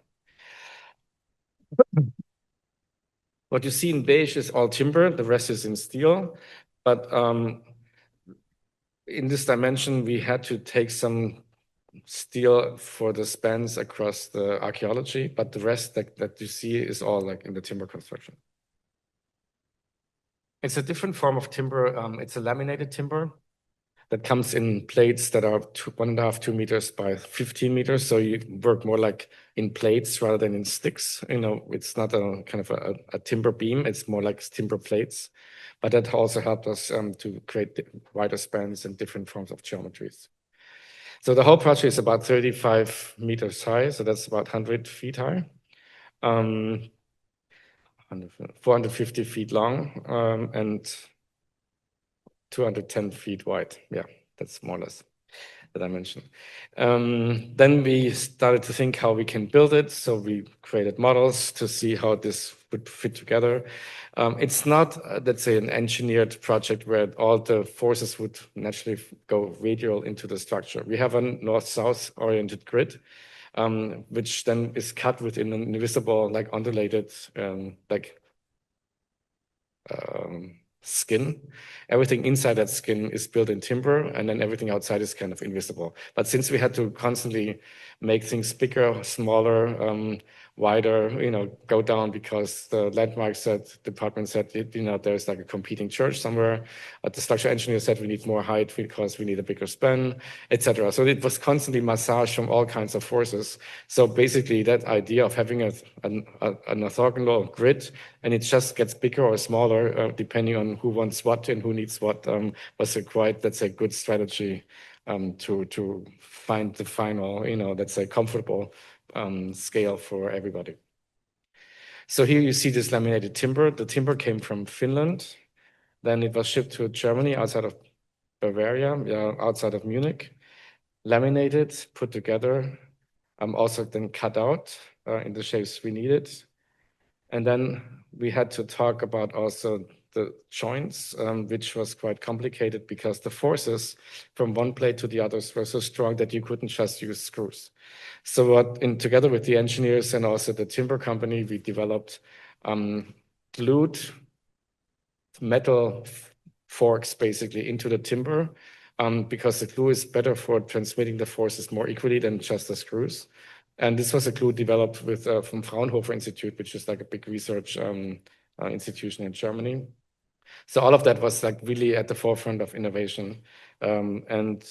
Speaker 3: What you see in beige is all timber, the rest is in steel. But in this dimension, we had to take some steel for the spans across the archaeology, but the rest that you see is all in the timber construction. It's a different form of timber. It's a laminated timber that comes in plates that are 1.5, 2 meters by 15 meters. So you work more like in plates rather than in sticks. It's not a kind of a timber beam. It's more like timber plates. But that also helped us to create wider spans and different forms of geometries. So the whole project is about 35 meters high. So that's about 100 feet high. 450 feet long and 210 feet wide. Yeah, that's more or less the dimension. Then we started to think how we can build it. So we created models to see how this would fit together. It's not, let's say, an engineered project where all the forces would naturally go radial into the structure. We have a north-south oriented grid, which then is cut within an invisible, undulated, skin. Everything inside that skin is built in timber, and then everything outside is kind of invisible. But since we had to constantly make things bigger, smaller, wider, go down because the landmark department said, there's a competing church somewhere. The structural engineer said we need more height because we need a bigger span, etc. So it was constantly massaged from all kinds of forces. So basically that idea of having an orthogonal grid, and it just gets bigger or smaller depending on who wants what and who needs what, was a quite, let's say, good strategy to find the final, let's say, comfortable scale for everybody. So here you see this laminated timber. The timber came from Finland. Then it was shipped to Germany, outside of Bavaria, outside of Munich, laminated, put together, also then cut out in the shapes we needed. And then we had to talk about also the joints, which was quite complicated because the forces from one plate to the others were so strong that you couldn't just use screws. So together with the engineers and also the timber company, we developed glued metal forks basically into the timber because the glue is better for transmitting the forces more equally than just the screws. And this was a glue developed from Fraunhofer Institute, which is a big research institution in Germany. So all of that was really at the forefront of innovation. And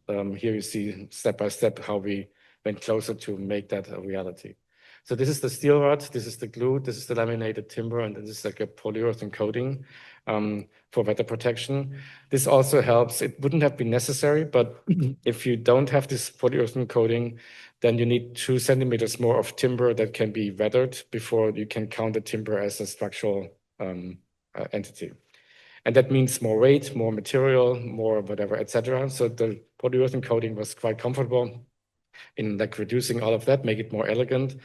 Speaker 3: here you see step by step how we went closer to make that a reality. So this is the steel rod, this is the glue, this is the laminated timber, and this is a polyurethane coating for weather protection. This also helps. It wouldn't have been necessary, but if you don't have this polyurethane coating, then you need 2 centimeters more of timber that can be weathered before you can count the timber as a structural entity. And that means more weight, more material, more whatever, etc. So the polyurethane coating was quite comfortable in reducing all of that, make it more elegant.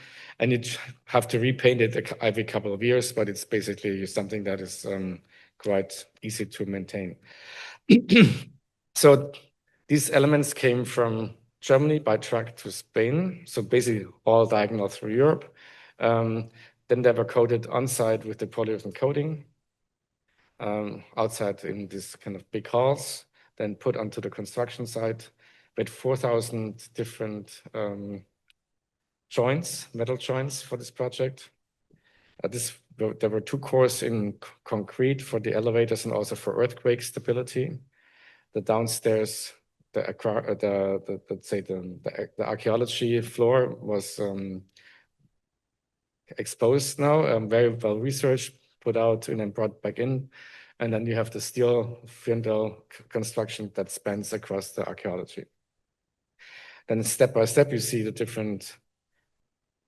Speaker 3: And you have to repaint it every couple of years, but it's basically something that is quite easy to maintain. So these elements came from Germany by truck to Spain. So basically all diagonal through Europe. Then they were coated on site with the polyurethane coating. Outside in these kind of big halls, then put onto the construction site, We had 4,000 different joints, metal joints for this project. There were 2 cores in concrete for the elevators and also for earthquake stability. The downstairs, let's say the archaeology floor was exposed now, very well researched, put out and then brought back in. And then you have the steel frindle construction that spans across the archaeology. Then step by step, you see the different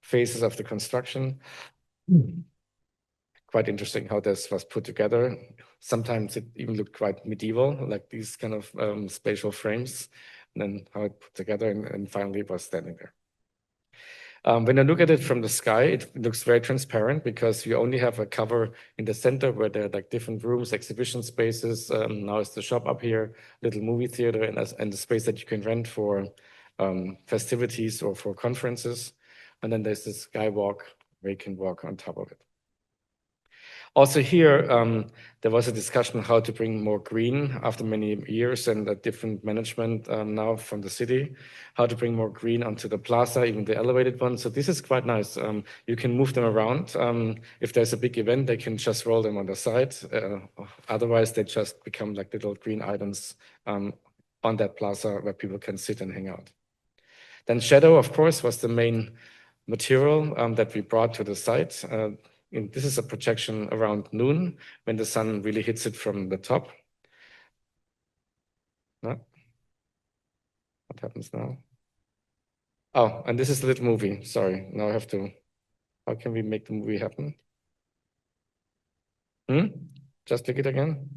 Speaker 3: phases of the construction. Quite interesting how this was put together. Sometimes it even looked quite medieval, like these kind of spatial frames, and then how it put together and finally it was standing there. When I look at it from the sky, it looks very transparent because you only have a cover in the center where there are like different rooms, exhibition spaces. Now it's the shop up here, little movie theater, and the space that you can rent for festivities or for conferences. And then there's this skywalk where you can walk on top of it. Also here, there was a discussion how to bring more green after many years and a different management now from the city, how to bring more green onto the plaza, even the elevated one. So this is quite nice. You can move them around. If there's a big event, they can just roll them on the side. Otherwise, they just become like little green items on that plaza where people can sit and hang out. Then shadow, of course, was the main material that we brought to the site. This is a projection around noon when the sun really hits it from the top. No? What happens now? Oh, and this is a little movie. Sorry, now I have to. How can we make the movie happen? Just click it again.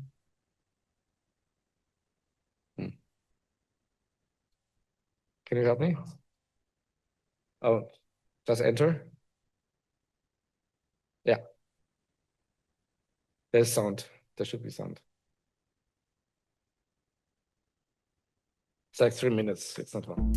Speaker 3: Can you help me? Oh, just enter. Yeah. There's sound. There should be sound. It's like 3 minutes. It's not long.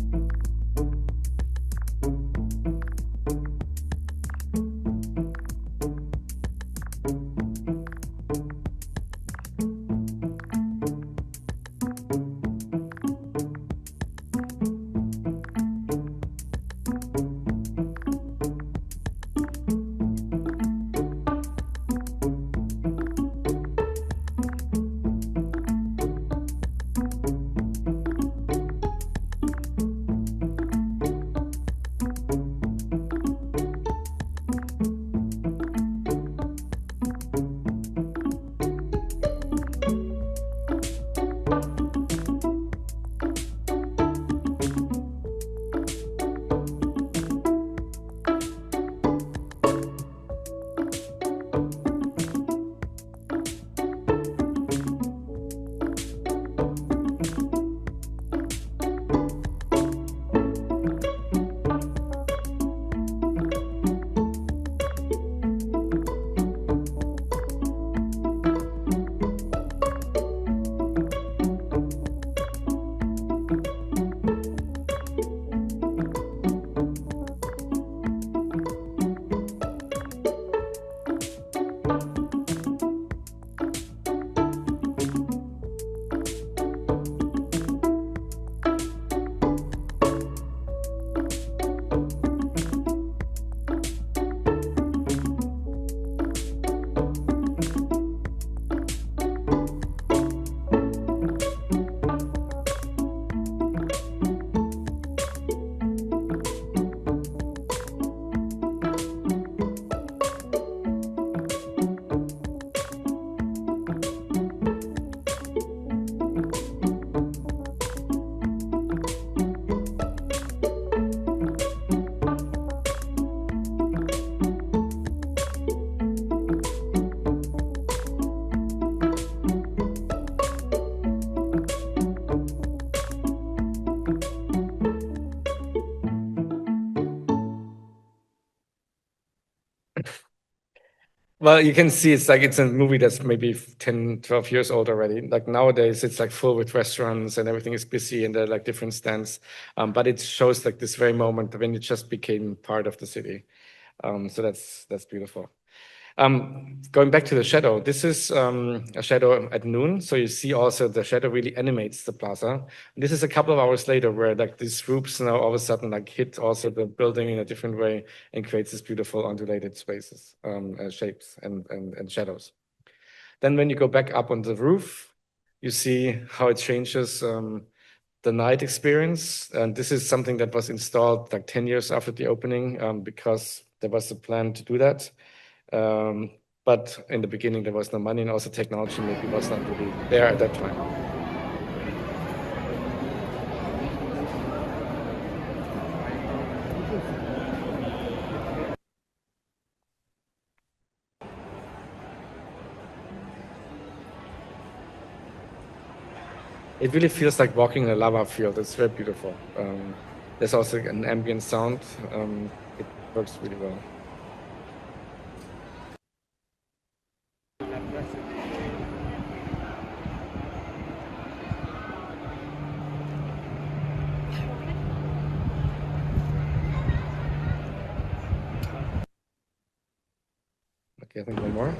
Speaker 3: Well, you can see it's a movie that's maybe 10, 12 years old already. Like nowadays, it's like full with restaurants and everything is busy and there are like different stands. But it shows like this very moment when it just became part of the city. So that's beautiful. Going back to the shadow, this is a shadow at noon. So you see also the shadow really animates the plaza. And this is a couple of hours later where like these groups now all of a sudden like hit also the building in a different way and creates these beautiful undulated spaces, shapes and shadows. Then when you go back up on the roof, you see how it changes the night experience. And this is something that was installed like 10 years after the opening because there was a plan to do that. But in the beginning, there was no money and also technology maybe was not really there at that time. It really feels like walking in a lava field. It's very beautiful. There's also an ambient sound. It works really well. Okay, I think one more.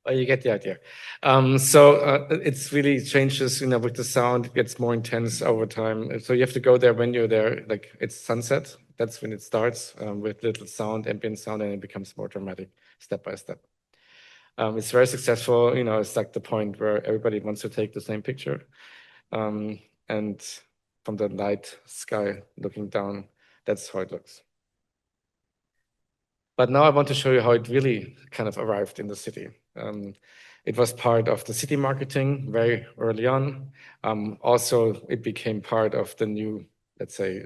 Speaker 3: Oh, you get the idea. It's really changes, with the sound, it gets more intense over time. So you have to go there when you're there, like it's sunset. That's when it starts with little sound, ambient sound, and it becomes more dramatic step by step. It's very successful. It's like the point where everybody wants to take the same picture. And from the night sky looking down, that's how it looks. But now I want to show you how it really kind of arrived in the city. It was part of the city marketing very early on. Also, it became part of the new, let's say,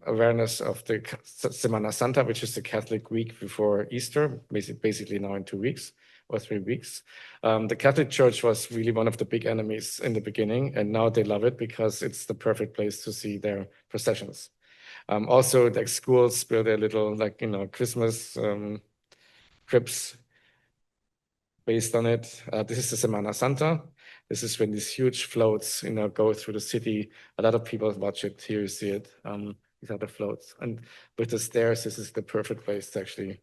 Speaker 3: awareness of the Semana Santa, which is the Catholic week before Easter, basically now in 2 weeks or 3 weeks. The Catholic Church was really one of the big enemies in the beginning, and now they love it because it's the perfect place to see their processions. Also, like schools build their little, Christmas cribs based on it. This is the Semana Santa. This is when these huge floats, go through the city. A lot of people watch it. Here you see it. These are the floats. And with the stairs, this is the perfect place to actually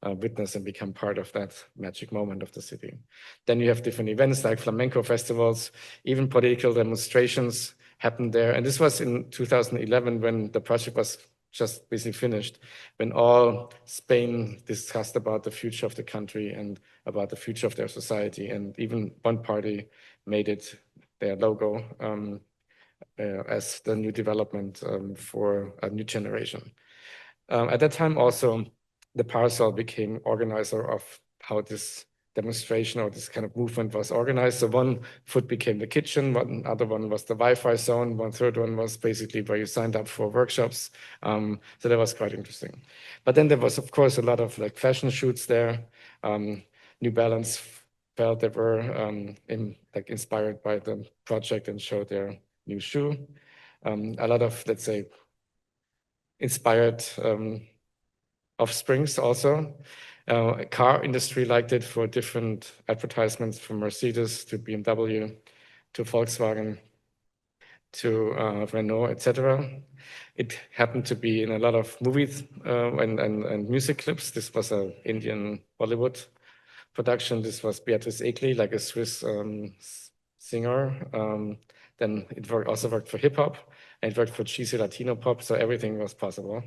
Speaker 3: witness and become part of that magic moment of the city. Then you have different events like flamenco festivals, even political demonstrations happened there. And this was in 2011 when the project was just basically finished, when all Spain discussed about the future of the country and about the future of their society. And even one party made it their logo as the new development for a new generation. At that time also, the Parasol became organizer of how this demonstration or this kind of movement was organized. So one foot became the kitchen, one other one was the Wi-Fi zone, one third one was basically where you signed up for workshops. So that was quite interesting. But then there was, of course, a lot of like fashion shoots there. New Balance felt they were inspired by the project and showed their new shoe. A lot of, let's say, inspired offsprings also. Car industry liked it for different advertisements from Mercedes to BMW to Volkswagen to Renault, etc. It happened to be in a lot of movies and music clips. This was an Indian Bollywood production. This was Beatrice Egli, like a Swiss singer. Then it also worked for hip hop, and it worked for cheesy Latino pop, so everything was possible.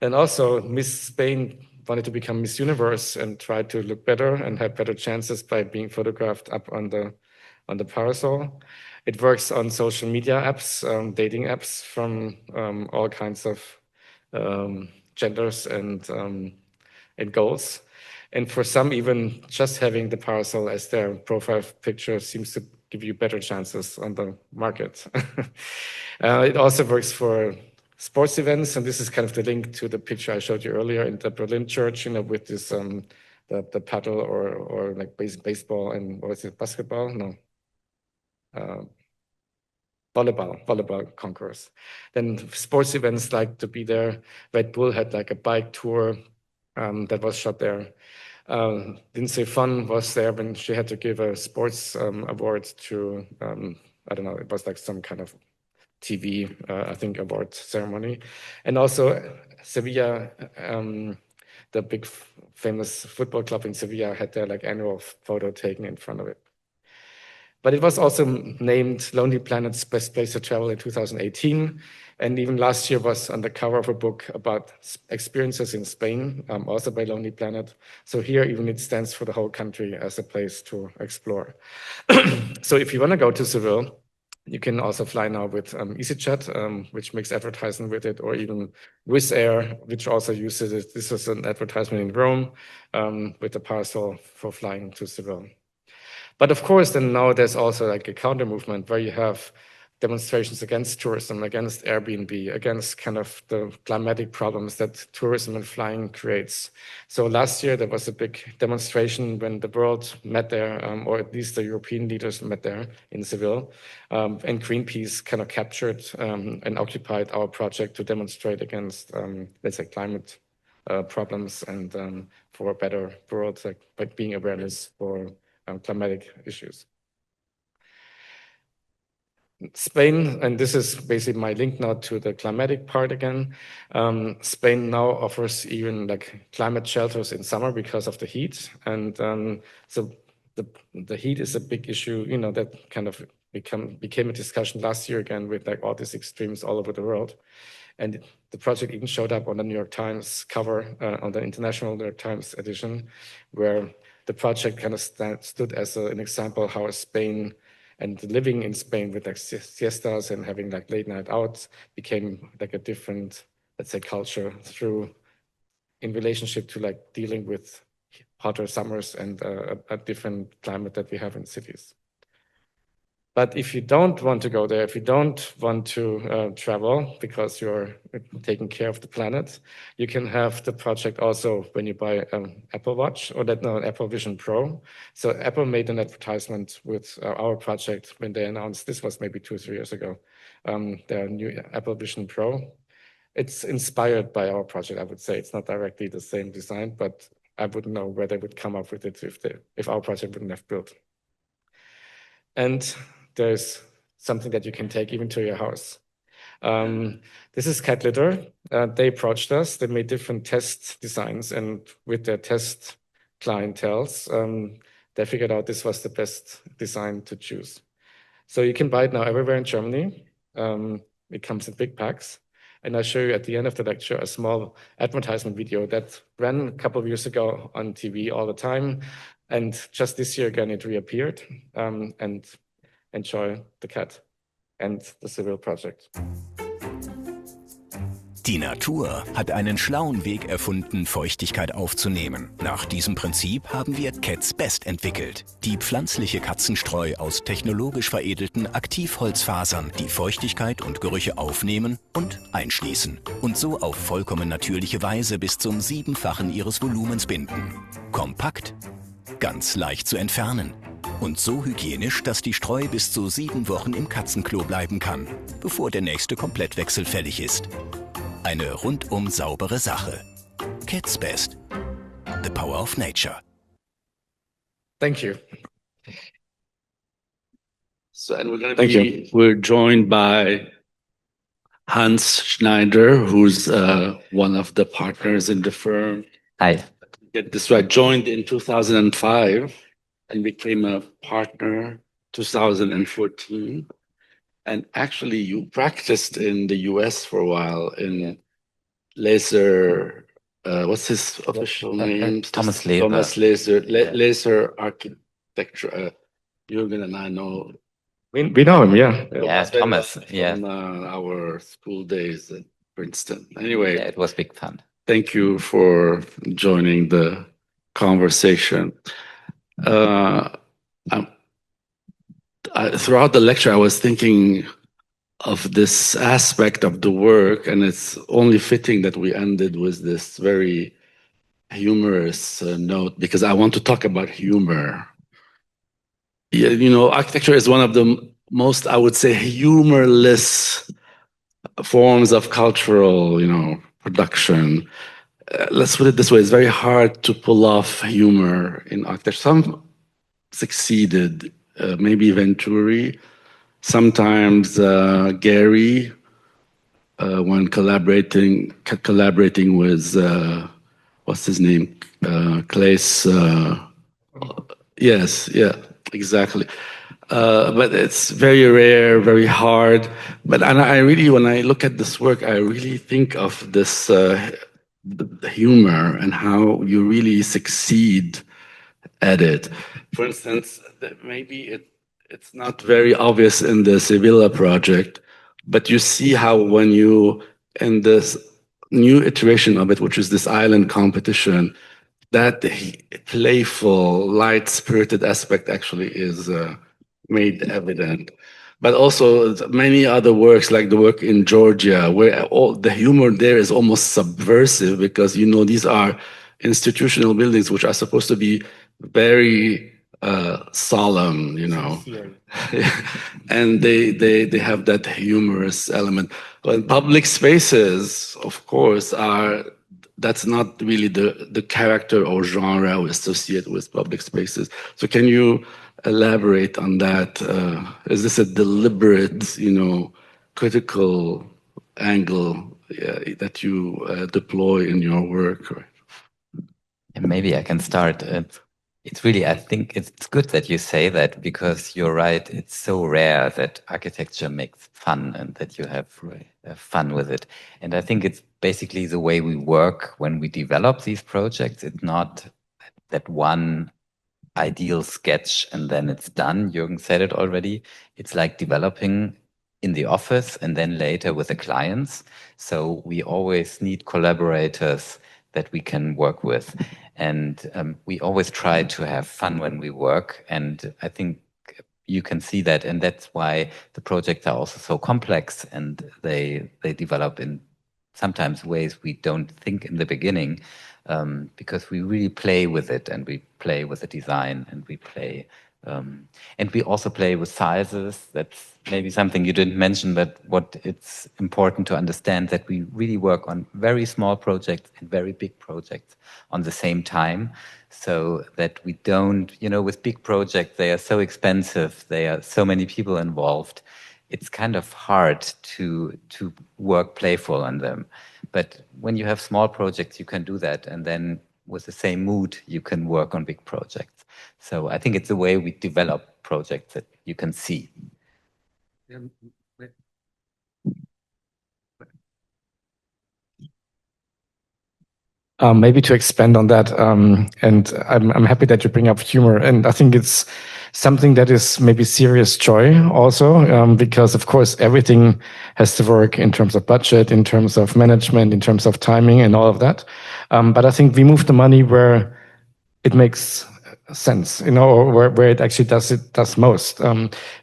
Speaker 3: And also, Miss Spain wanted to become Miss Universe and tried to look better and have better chances by being photographed up on the Parasol. It works on social media apps, dating apps from all kinds of genders and goals. And for some, even just having the Parasol as their profile picture seems to give you better chances on the market. It also works for sports events, and this is kind of the link to the picture I showed you earlier in the Berlin church, with this the paddle or like baseball and what was it, basketball? No. volleyball concourse. Then sports events like to be there. Red Bull had like a bike tour that was shot there. Lindsay Funn was there when she had to give a sports award to, I don't know, it was like some kind of TV, I think, award ceremony. And also Sevilla, the big famous football club in Sevilla had their like annual photo taken in front of it. But it was also named Lonely Planet's Best Place to Travel in 2018. And even last year was on the cover of a book about experiences in Spain, also by Lonely Planet. So here even it stands for the whole country as a place to explore. So if you want to go to Seville, you can also fly now with EasyJet, which makes advertising with it, or even Wizz Air, which also uses it. This is an advertisement in Rome with the Parasol for flying to Seville. But of course, then now there's also like a counter movement where you have demonstrations against tourism, against Airbnb, against kind of the climatic problems that tourism and flying creates. So last year there was a big demonstration when the world met there, or at least the European leaders met there in Seville, and Greenpeace kind of captured and occupied our project to demonstrate against, let's say, climate problems and for a better world, like by being awareness for climatic issues. Spain, and this is basically my link now to the climatic part again. Spain now offers even like climate shelters in summer because of the heat. And so the heat is a big issue, you know, that kind of became a discussion last year again with like all these extremes all over the world. And the project even showed up on the New York Times cover, on the International New York Times edition, where the project kind of stood as an example how Spain and living in Spain with like siestas and having like late night outs became like a different, let's say, culture in relationship to like dealing with hotter summers and a different climate that we have in cities. But if you don't want to go there, if you don't want to travel because you're taking care of the planet, you can have the project also when you buy an Apple Watch or an Apple Vision Pro. So Apple made an advertisement with our project when they announced, this was maybe 2 or 3 years ago, their new Apple Vision Pro. It's inspired by our project, I would say. It's not directly the same design, but I wouldn't know where they would come up with it if our project wouldn't have built. And there's something that you can take even to your house. This is Cat Litter. They approached us. They made different test designs, and with their test clienteles, they figured out this was the best design to choose. So you can buy it now everywhere in Germany. It comes in big packs. And I'll show you at the end of the lecture a small advertisement video that ran a couple of years ago on TV all the time. And just this year again, it reappeared. And enjoy the cat and the Seville project.
Speaker 4: Die Natur hat einen schlauen Weg erfunden, Feuchtigkeit aufzunehmen. Nach diesem Prinzip haben wir Cat's Best entwickelt. Die pflanzliche Katzenstreu aus technologisch veredelten Aktivholzfasern, die Feuchtigkeit und Gerüche aufnehmen und einschließen. Und so auf vollkommen natürliche Weise bis zum 7-fachen ihres Volumens binden. Kompakt, ganz leicht zu entfernen. Und so hygienisch, dass die Streu bis zu 7 Wochen im Katzenklo bleiben kann, bevor der nächste Komplettwechsel fällig ist. Eine rundum saubere Sache. Cat's Best. The power of nature.
Speaker 3: Thank you.
Speaker 1: So, and we're joined by Hans Schneider, who's one of the partners in the firm.
Speaker 5: Hi.
Speaker 1: Get this right, joined in 2005 and became a partner 2014. And actually you practiced in the US for a while in laser, what's his official name?
Speaker 5: Thomas Laser.
Speaker 1: Thomas Laser, laser architecture. Jürgen and I know.
Speaker 3: We know him, yeah.
Speaker 5: Yeah, Thomas, yeah.
Speaker 1: From our school days at Princeton. Anyway.
Speaker 5: Yeah, it was big fun.
Speaker 1: Thank you for joining the conversation. Throughout the lecture, I was thinking of this aspect of the work, and it's only fitting that we ended with this very humorous note, because I want to talk about humor. Yeah, you know, architecture is one of the most, I would say, humorless forms of cultural, production. Let's put it this way: it's very hard to pull off humor in architecture. Some succeeded, maybe Venturi, sometimes Gary, when collaborating with what's his name, Claes. Yes, yeah, exactly. But it's very rare, very hard. But and I really, when I look at this work, I really think of this the humor and how you really succeed at it. For instance, maybe it's not very obvious in the Sevilla project, but you see how when you in this new iteration of it, which is this island competition, that playful, light-spirited aspect actually is made evident. But also many other works, like the work in Georgia, where all the humor there is almost subversive because these are institutional buildings which are supposed to be very solemn, and they have that humorous element. But public spaces, of course, that's not really the character or genre we associate with public spaces. So can you elaborate on that? Is this a deliberate, critical angle that you deploy in your work?
Speaker 5: And maybe I can start. It's really, I think it's good that you say that, because you're right. It's so rare that architecture makes fun and that you have fun with it. And I think it's basically the way we work when we develop these projects. It's not that one ideal sketch and then it's done. Jürgen said it already. It's like developing in the office and then later with the clients. So we always need collaborators that we can work with. And we always try to have fun when we work. And I think you can see that. And that's why the projects are also so complex, and they develop in sometimes ways we don't think in the beginning, because we really play with it, and we play with the design, and we play and we also play with sizes. That's maybe something you didn't mention, but what it's important to understand, that we really work on very small projects and very big projects on the same time, so that we don't, with big projects, they are so expensive, there are so many people involved. It's kind of hard to work playful on them. But when you have small projects, you can do that. And then with the same mood, you can work on big projects. So I think it's the way we develop projects that you can see.
Speaker 3: Maybe to expand on that, and I'm happy that you bring up humor, and I think it's something that is maybe serious joy also, because of course everything has to work in terms of budget, in terms of management, in terms of timing, and all of that. But I think we move the money where it makes sense, or where it actually does most.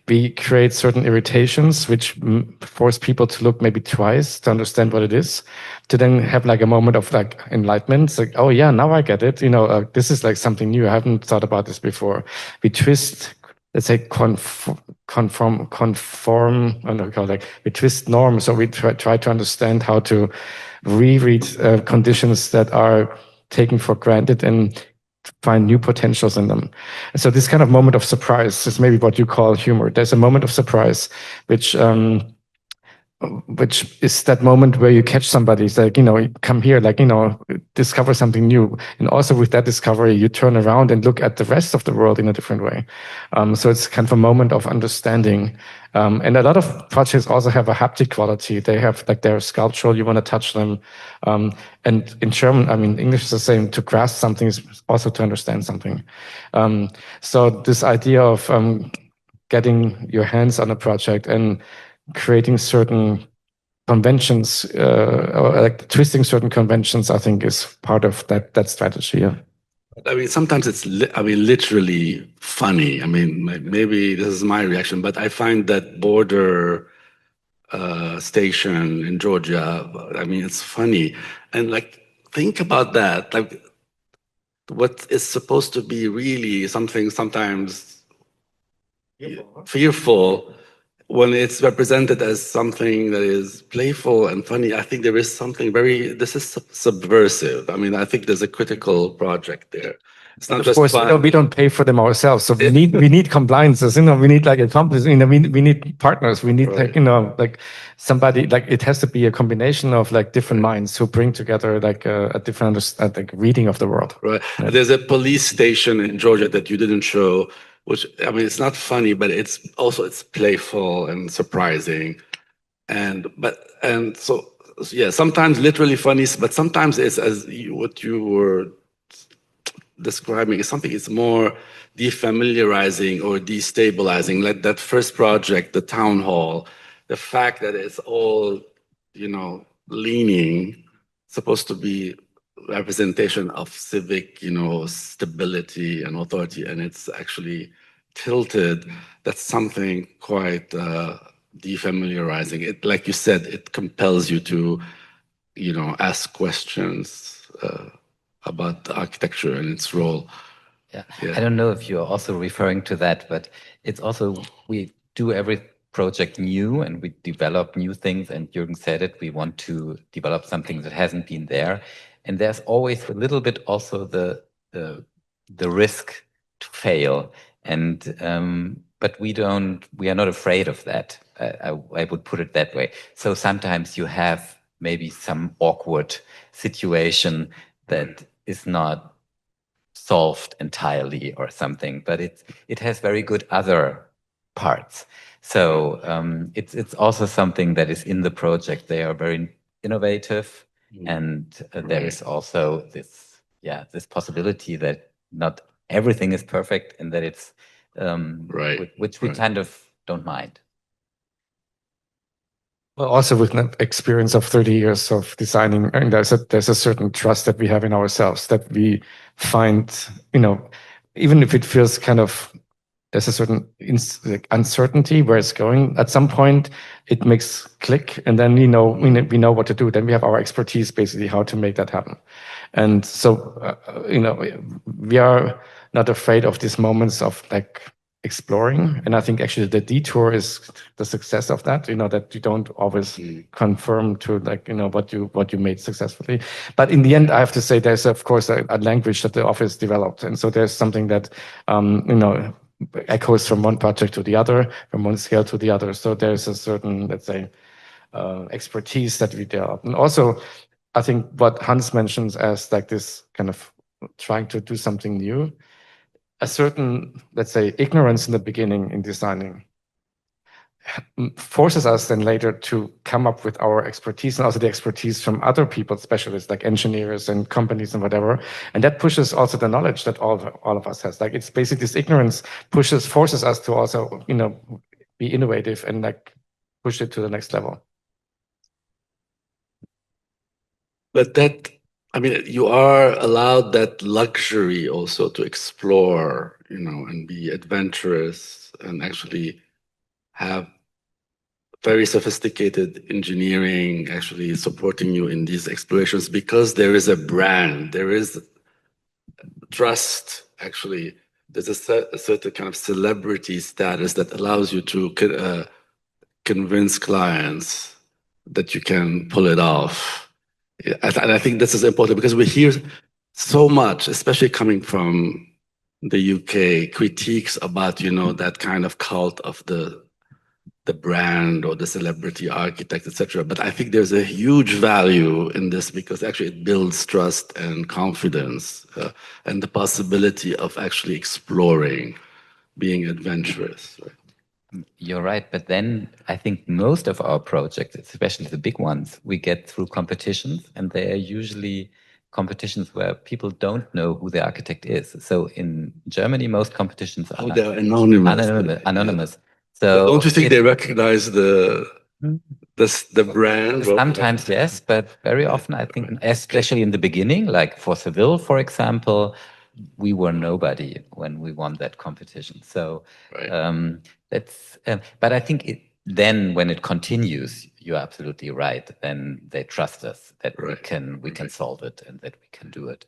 Speaker 3: We create certain irritations which force people to look maybe twice to understand what it is, to then have like a moment of like enlightenment. It's like, oh yeah, now I get it. This is like something new. I haven't thought about this before. We twist, let's say, conform. I don't know, like we twist norms. So we try to understand how to reread conditions that are taken for granted and find new potentials in them. And so this kind of moment of surprise is maybe what you call humor. There's a moment of surprise, which is that moment where you catch somebody. It's like, come here, like, discover something new. And also with that discovery, you turn around and look at the rest of the world in a different way. So it's kind of a moment of understanding. And a lot of projects also have a haptic quality. They have like, they're sculptural, you want to touch them. And in German, English is the same. To grasp something is also to understand something. So this idea of getting your hands on a project and creating certain conventions, or like twisting certain conventions, I think is part of that strategy. Yeah.
Speaker 1: Sometimes it's literally funny. Maybe this is my reaction, but I find that border station in Georgia, it's funny. And like, think about that. Like, what is supposed to be really something sometimes fearful when it's represented as something that is playful and funny, I think there is something this is subversive. I mean, I think there's a critical project there. It's not
Speaker 3: of
Speaker 1: just
Speaker 3: course,
Speaker 1: fun.
Speaker 3: we don't pay for them ourselves, so we need compliances. We need like accomplices. We need partners. We need
Speaker 1: Right.
Speaker 3: like somebody. Like it has to be a combination of like different minds who bring together like a different like reading of the world.
Speaker 1: Right. Yeah. There's a police station in Georgia that you didn't show, which I mean, it's not funny, but it's playful and surprising, and so yeah, sometimes literally funny, but sometimes it's what you were describing is something it's more defamiliarizing or destabilizing. Like that first project, the town hall, the fact that it's all, leaning, supposed to be representation of civic, stability and authority, and it's actually tilted. That's something quite defamiliarizing. It, like you said, it compels you to, ask questions about the architecture and its role.
Speaker 5: Yeah. I don't know if you're also referring to that, but it's also, we do every project new and we develop new things, and Jürgen said it, we want to develop something that hasn't been there. And there's always a little bit also the risk to fail. And but we are not afraid of that. I would put it that way. So sometimes you have maybe some awkward situation that is not solved entirely or something, but it has very good other parts. So it's also something that is in the project. They are very innovative, and there is also this possibility that not everything is perfect, and that it's which we kind of don't mind.
Speaker 3: Well, also with an experience of 30 years of designing, and there's a certain trust that we have in ourselves, that we find, even if it feels kind of, there's a certain uncertainty where it's going. At some point, it makes click, and then we know what to do. Then we have our expertise, basically, how to make that happen. And so, we are not afraid of these moments of like exploring. And I think actually the detour is the success of that, that you don't always confirm to like, what you made successfully. But in the end, I have to say there's of course a language that the office developed. And so there's something that, echoes from one project to the other, from one scale to the other. So there's a certain, let's say, expertise that we develop. And also, I think what Hans mentions as like this kind of trying to do something new, a certain, let's say, ignorance in the beginning in designing forces us then later to come up with our expertise, and also the expertise from other people, specialists like engineers and companies and whatever. And that pushes also the knowledge that all of us has. Like it's basically this ignorance forces us to also, be innovative and like push it to the next level.
Speaker 1: But that, I mean, you are allowed that luxury also to explore, and be adventurous and actually have very sophisticated engineering actually supporting you in these explorations, because there is a brand, there is trust, actually. There's a certain kind of celebrity status that allows you to convince clients that you can pull it off. And I think this is important because we hear so much, especially coming from the UK, critiques about, that kind of cult of the brand or the celebrity architect, etc. But I think there's a huge value in this because actually it builds trust and confidence and the possibility of actually exploring, being adventurous. Right?
Speaker 5: You're right, but then I think most of our projects, especially the big ones, we get through competitions, and they are usually competitions where people don't know who the architect is. So in Germany, most competitions are
Speaker 1: they're anonymous.
Speaker 5: Anonymous.
Speaker 1: Yeah.
Speaker 5: So
Speaker 1: but don't you think they recognize the brand?
Speaker 5: Sometimes yes, but very often I think, especially in the beginning, like for Seville, for example, we were nobody when we won that competition. So that's. But I think then when it continues, you're absolutely right. Then they trust us that we can solve it and that we can do it.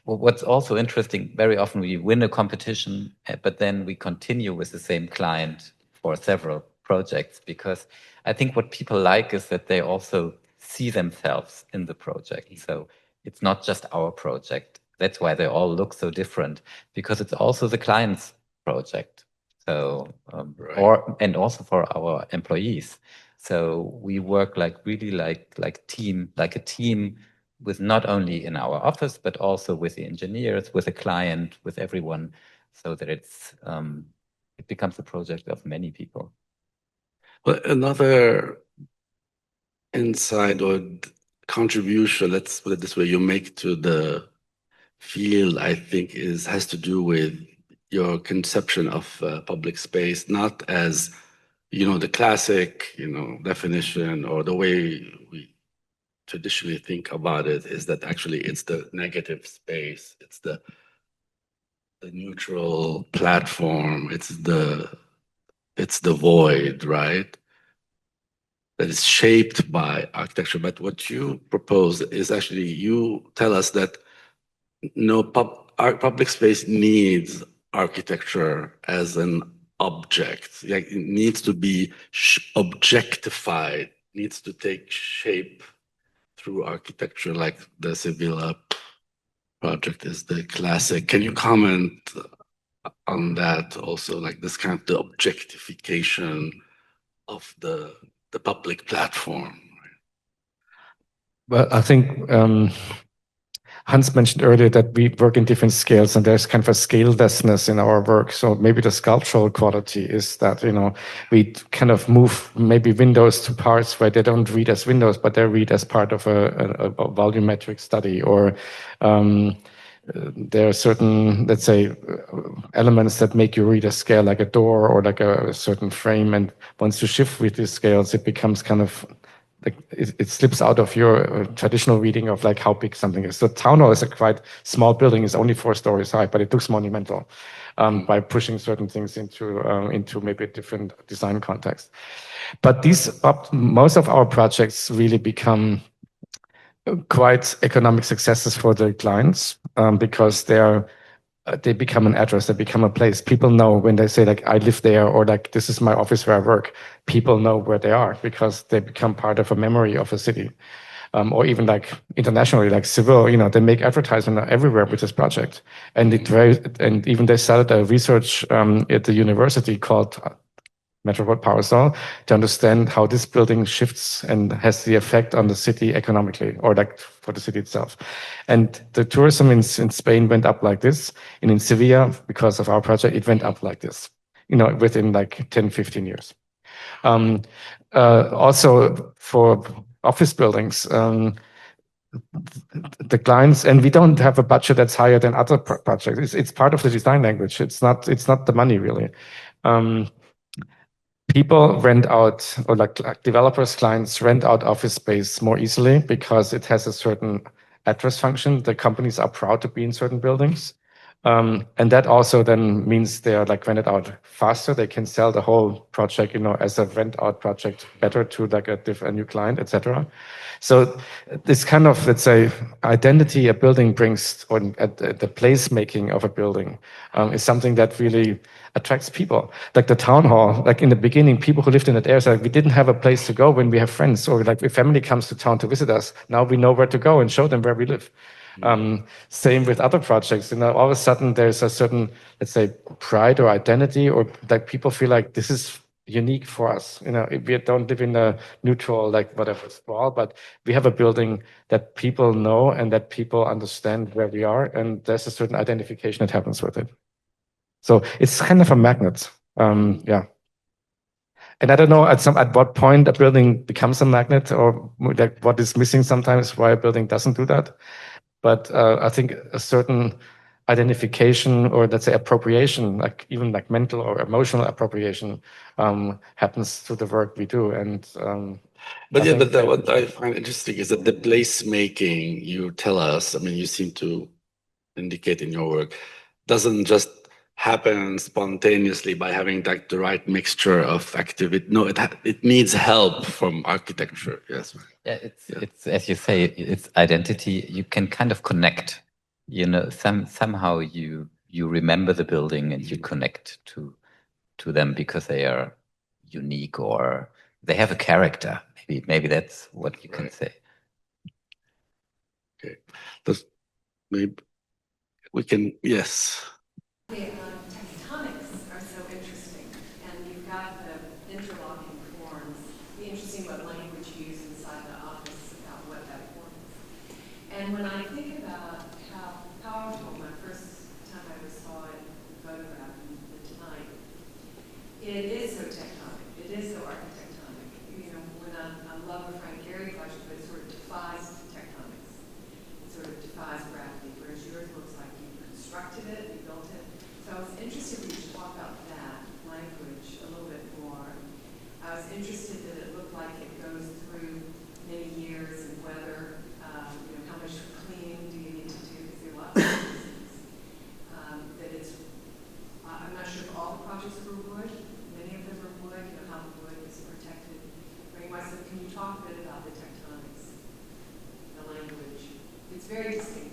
Speaker 5: Well, what's also interesting, very often we win a competition, but then we continue with the same client for several projects, because I think what people like is that they also see themselves in the project. So it's not just our project. That's why they all look so different, because it's also the client's project. So, and also for our employees. So we work really like a team with not only in our office, but also with the engineers, with the client, with everyone, so that it becomes a project of many people.
Speaker 1: Well, another insight or contribution, let's put it this way, you make to the field, I think, has to do with your conception of public space, not as, the classic, definition, or the way we traditionally think about it is that actually it's the negative space, it's the neutral platform, it's the void, right? That is shaped by architecture. But what you propose is actually, you tell us that no, public space needs architecture as an object. Like, it needs to be objectified, needs to take shape through architecture, like the Seville project is the classic. Can you comment on that also, like this kind of the objectification of the public platform?
Speaker 3: Well, I think Hans mentioned earlier that we work in different scales, and there's kind of a scalelessness in our work. So maybe the sculptural quality is that, we kind of move maybe windows to parts where they don't read as windows, but they read as part of a volumetric study, or there are certain, let's say, elements that make you read a scale, like a door or like a certain frame. And once you shift with these scales, it becomes kind of like it slips out of your traditional reading of like how big something is. So town hall is a quite small building, it's only 4 stories high, but it looks monumental by pushing certain things into maybe a different design context. But most of our projects really become quite economic successes for the clients, because they become an address, they become a place. People know when they say like, I live there, or like, this is my office where I work. People know where they are because they become part of a memory of a city. Or even like internationally, like Seville, they make advertisement everywhere with this project. And even they started a research at the university called Metropol Parasol to understand how this building shifts and has the effect on the city economically, or like for the city itself. And the tourism in Spain went up like this. And in Seville, because of our project, it went up like this, within like 10, 15 years. Also for office buildings, the clients, and we don't have a budget that's higher than other projects. It's part of the design language. It's not the money really. People rent out, or like developers, clients rent out office space more easily because it has a certain address function. The companies are proud to be in certain buildings. And that also then means they are like rented out faster. They can sell the whole project, as a rent out project better to like a new client, etc. So this kind of, let's say, identity a building brings, or the placemaking of a building, is something that really attracts people. Like the town hall, like in the beginning, people who lived in that area said, we didn't have a place to go when we have friends, or like if family comes to town to visit us, now we know where to go and show them where we live. Same with other projects. All of a sudden there's a certain, let's say, pride or identity, or like people feel like this is unique for us. We don't live in a neutral, like whatever sprawl, but we have a building that people know and that people understand where we are, and there's a certain identification that happens with it. So it's kind of a magnet. Yeah. And I don't know at what point a building becomes a magnet, or like what is missing sometimes, why a building doesn't do that. But I think a certain identification, or let's say appropriation, like even like mental or emotional appropriation, happens through the work we do. And
Speaker 1: but what I find interesting is that the placemaking you tell us, you seem to indicate in your work, doesn't just happen spontaneously by having like the right mixture of activity. No, it needs help from architecture. Yes.
Speaker 5: Yeah, it's as you say, it's identity. You can kind of connect. Somehow you remember the building and you connect to them because they are unique, or they have a character. Maybe that's what you can say.
Speaker 1: Okay, maybe we can, yes.
Speaker 6: The tectonics are so interesting, and you've got the interlocking forms. It'd be interesting what language you use inside the office about what that form is. And when I think about how powerful, my first time I ever saw it photographed tonight, it is so tectonic. It is so architectonic. You know, when I love a Frank Gehry collection, but it sort of defies tectonics. It sort of defies gravity, whereas yours looks like you constructed it, you built it. So I was interested in you to talk about that language a little bit more. I was interested that it looked like it goes through many years and weather. You know, how much cleaning do you need to do? Because there are lots of reasons. That it's, I'm not sure if all the projects were wood. Many of them are wood. You know, how the wood is protected. So can you talk a bit about the tectonics, the language? It's very distinctive.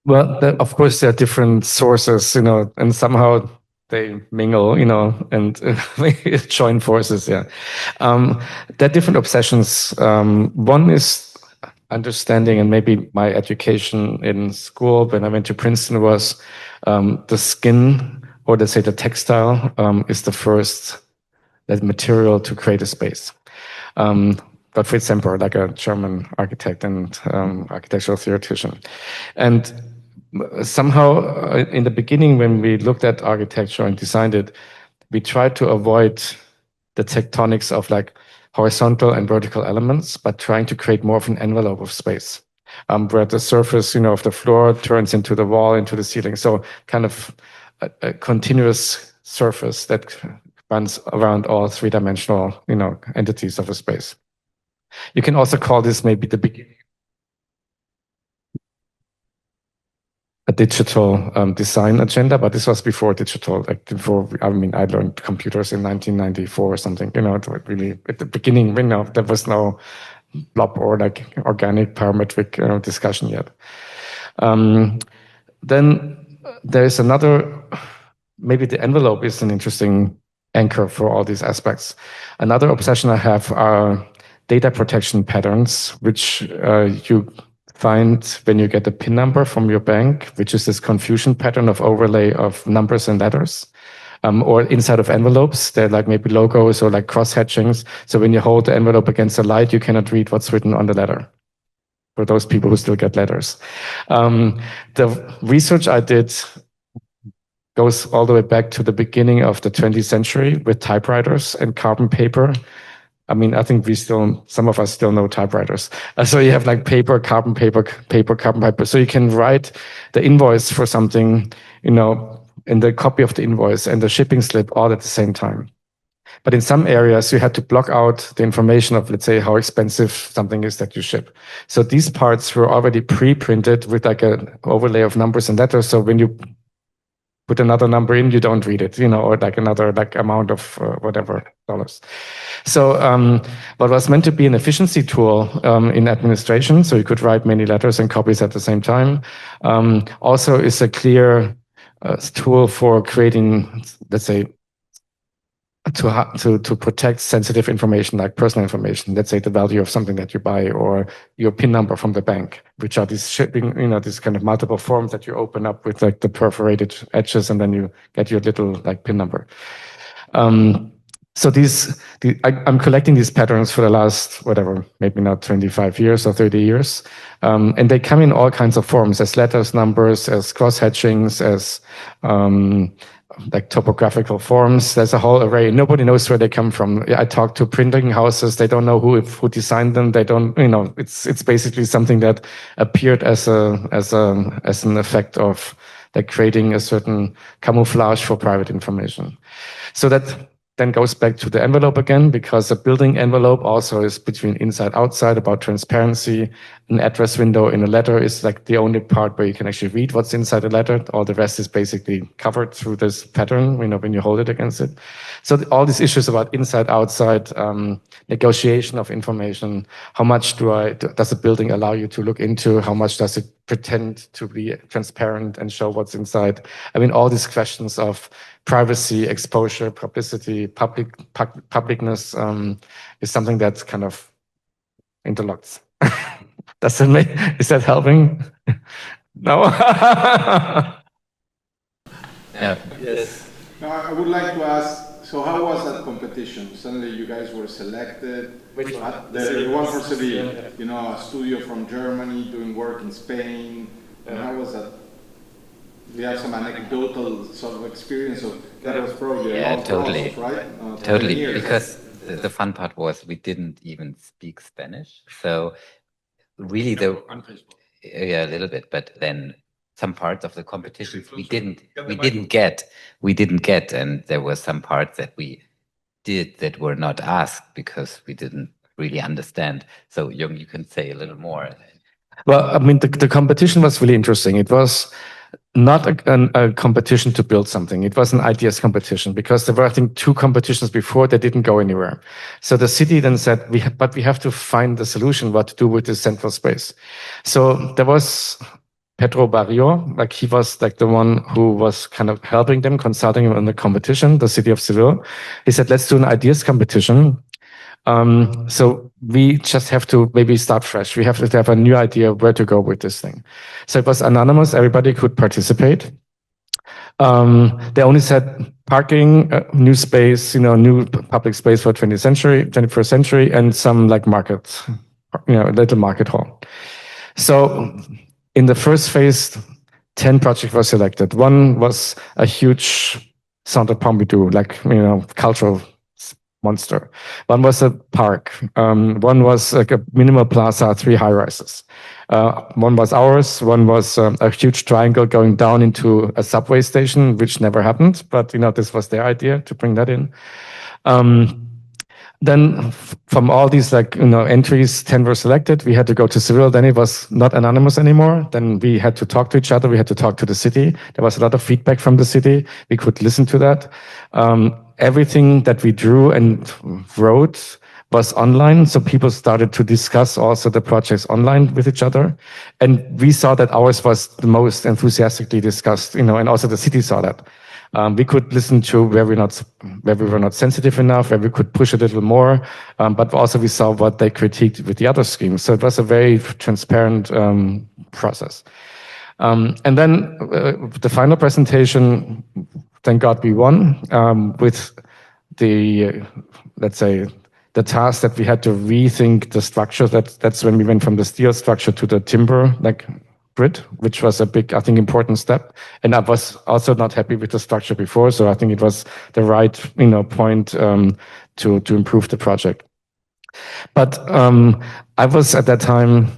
Speaker 3: Well, of course, there are different sources, you know, and somehow they mingle, you know, and join forces. Yeah, there are different obsessions. One is understanding, and maybe my education in school when I went to Princeton was the skin, or let's say the textile, is the first material to create a space. Gottfried Semper, like a German architect and architectural theoretician. And somehow in the beginning, when we looked at architecture and designed it, we tried to avoid the tectonics of like horizontal and vertical elements, but trying to create more of an envelope of space, where the surface, you know, of the floor turns into the wall, into the ceiling. So kind of a continuous surface that runs around all three-dimensional, you know, entities of a space. You can also call this maybe the beginning, a digital design agenda, but this was before digital. Like before, I mean, I learned computers in 1994 or something. You know, it really at the beginning, you know, there was no blob or like organic parametric discussion yet. Then there is another. Maybe the envelope is an interesting anchor for all these aspects. Another obsession I have are data protection patterns, which you find when you get a PIN number from your bank, which is this confusion pattern of overlay of numbers and letters, or inside of envelopes. They're like maybe logos or like cross-hatchings. So when you hold the envelope against the light, you cannot read what's written on the letter. For those people who still get letters. The research I did goes all the way back to the beginning of the 20th century with typewriters and carbon paper. I mean, I think some of us still know typewriters. So you have like paper, carbon paper, carbon paper. So you can write the invoice for something, you know, in the copy of the invoice and the shipping slip all at the same time. But in some areas, you had to block out the information of, let's say, how expensive something is that you ship. So these parts were already pre-printed with like an overlay of numbers and letters. So when you put another number in, you don't read it, you know, or like another like amount of whatever dollars. So what was meant to be an efficiency tool in administration, so you could write many letters and copies at the same time, also is a clear tool for creating, let's say, to protect sensitive information like personal information, let's say the value of something that you buy or your PIN number from the bank, which are these shipping, you know, these kind of multiple forms that you open up with like the perforated edges and then you get your little like PIN number. So I'm collecting these patterns for the last, whatever, maybe not 25 years or 30 years. And they come in all kinds of forms, as letters, numbers, as cross-hatchings, as like topographical forms. There's a whole array. Nobody knows where they come from. I talk to printing houses. They don't know who designed them. They don't, you know, it's basically something that appeared as an effect of like creating a certain camouflage for private information. So that then goes back to the envelope again, because a building envelope also is between inside, outside, about transparency. An address window in a letter is like the only part where you can actually read what's inside the letter. All the rest is basically covered through this pattern, you know, when you hold it against it. So all these issues about inside, outside, negotiation of information, how much does a building allow you to look into? How much does it pretend to be transparent and show what's inside. I mean, all these questions of privacy, exposure, publicity, publicness is something that kind of interlocks. Does that make, is that helping? No?
Speaker 5: Yeah.
Speaker 1: Yes.
Speaker 7: Now, I would like to ask, so how was that competition? Suddenly you guys were selected.
Speaker 3: Which one?
Speaker 7: The one for Seville, you know, a studio from Germany doing work in Spain. And how was that? Do you have some anecdotal sort of experience of that? Was probably a long
Speaker 5: totally.
Speaker 7: process, right?
Speaker 5: Totally, because the fun part was we didn't even speak Spanish. So really yeah, a little bit, but then some parts of the competition we didn't get, and there were some parts that we did that were not asked because we didn't really understand. So Jürgen, you can say a little more.
Speaker 3: Well, I mean, the competition was really interesting. It was not a competition to build something. It was an ideas competition because there were, I think, 2 competitions before that didn't go anywhere. So the city then said, but we have to find the solution, what to do with this central space. So there was Pedro Barrio, like he was like the one who was kind of helping them, consulting them on the competition, the city of Seville. He said, let's do an ideas competition. So we just have to maybe start fresh. We have to have a new idea where to go with this thing. So it was anonymous. Everybody could participate. They only said parking, new space, you know, new public space for 21st century, and some like market, you know, little market hall. So in the first phase, 10 projects were selected. One was a huge Centre Pompidou, like, you know, cultural monster. One was a park. One was like a minimal plaza, 3 high-rises. One was ours. One was a huge triangle going down into a subway station, which never happened. But, you know, this was their idea to bring that in. Then from all these, like, you know, entries, 10 were selected. We had to go to Seville. Then it was not anonymous anymore. Then we had to talk to each other. We had to talk to the city. There was a lot of feedback from the city. We could listen to that. Everything that we drew and wrote was online. So people started to discuss also the projects online with each other. And we saw that ours was the most enthusiastically discussed, you know, and also the city saw that. We could listen to where we were not sensitive enough, where we could push a little more, but also we saw what they critiqued with the other schemes. So it was a very transparent process. And then the final presentation, thank God we won with the, let's say, the task that we had to rethink the structure. That's when we went from the steel structure to the timber, like, grid, which was a big, I think, important step. And I was also not happy with the structure before, so I think it was the right, you know, point to improve the project. But I was at that time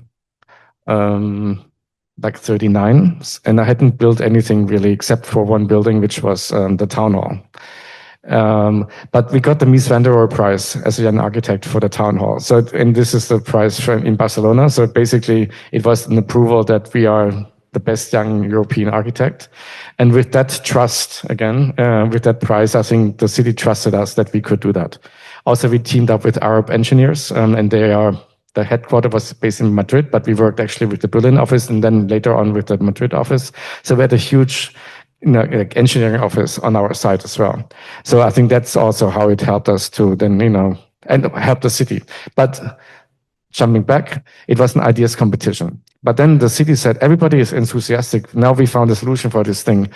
Speaker 3: like 39, and I hadn't built anything really except for one building, which was the town hall. But we got the Mies van der Rohe prize as a young architect for the town hall. So, and this is the prize in Barcelona. So basically, it was an approval that we are the best young European architect. And with that trust, again, with that prize, I think the city trusted us that we could do that. Also, we teamed up with Arab engineers, and the headquarters was based in Madrid, but we worked actually with the Berlin office and then later on with the Madrid office. So we had a huge, you know, like engineering office on our side as well. So I think that's also how it helped us to then, you know, and help the city. But jumping back, it was an ideas competition. But then the city said, everybody is enthusiastic. Now we found a solution for this thing.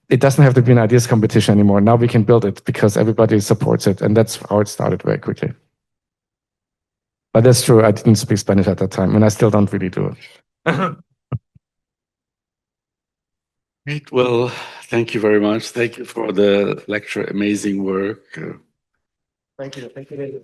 Speaker 3: It doesn't have to be an ideas competition anymore. Now we can build it because everybody supports it. And that's how it started very quickly. But that's true. I didn't speak Spanish at that time, and I still don't really do it.
Speaker 1: Great. Well, thank you very much. Thank you for the lecture. Amazing work.
Speaker 3: Thank you. Thank you.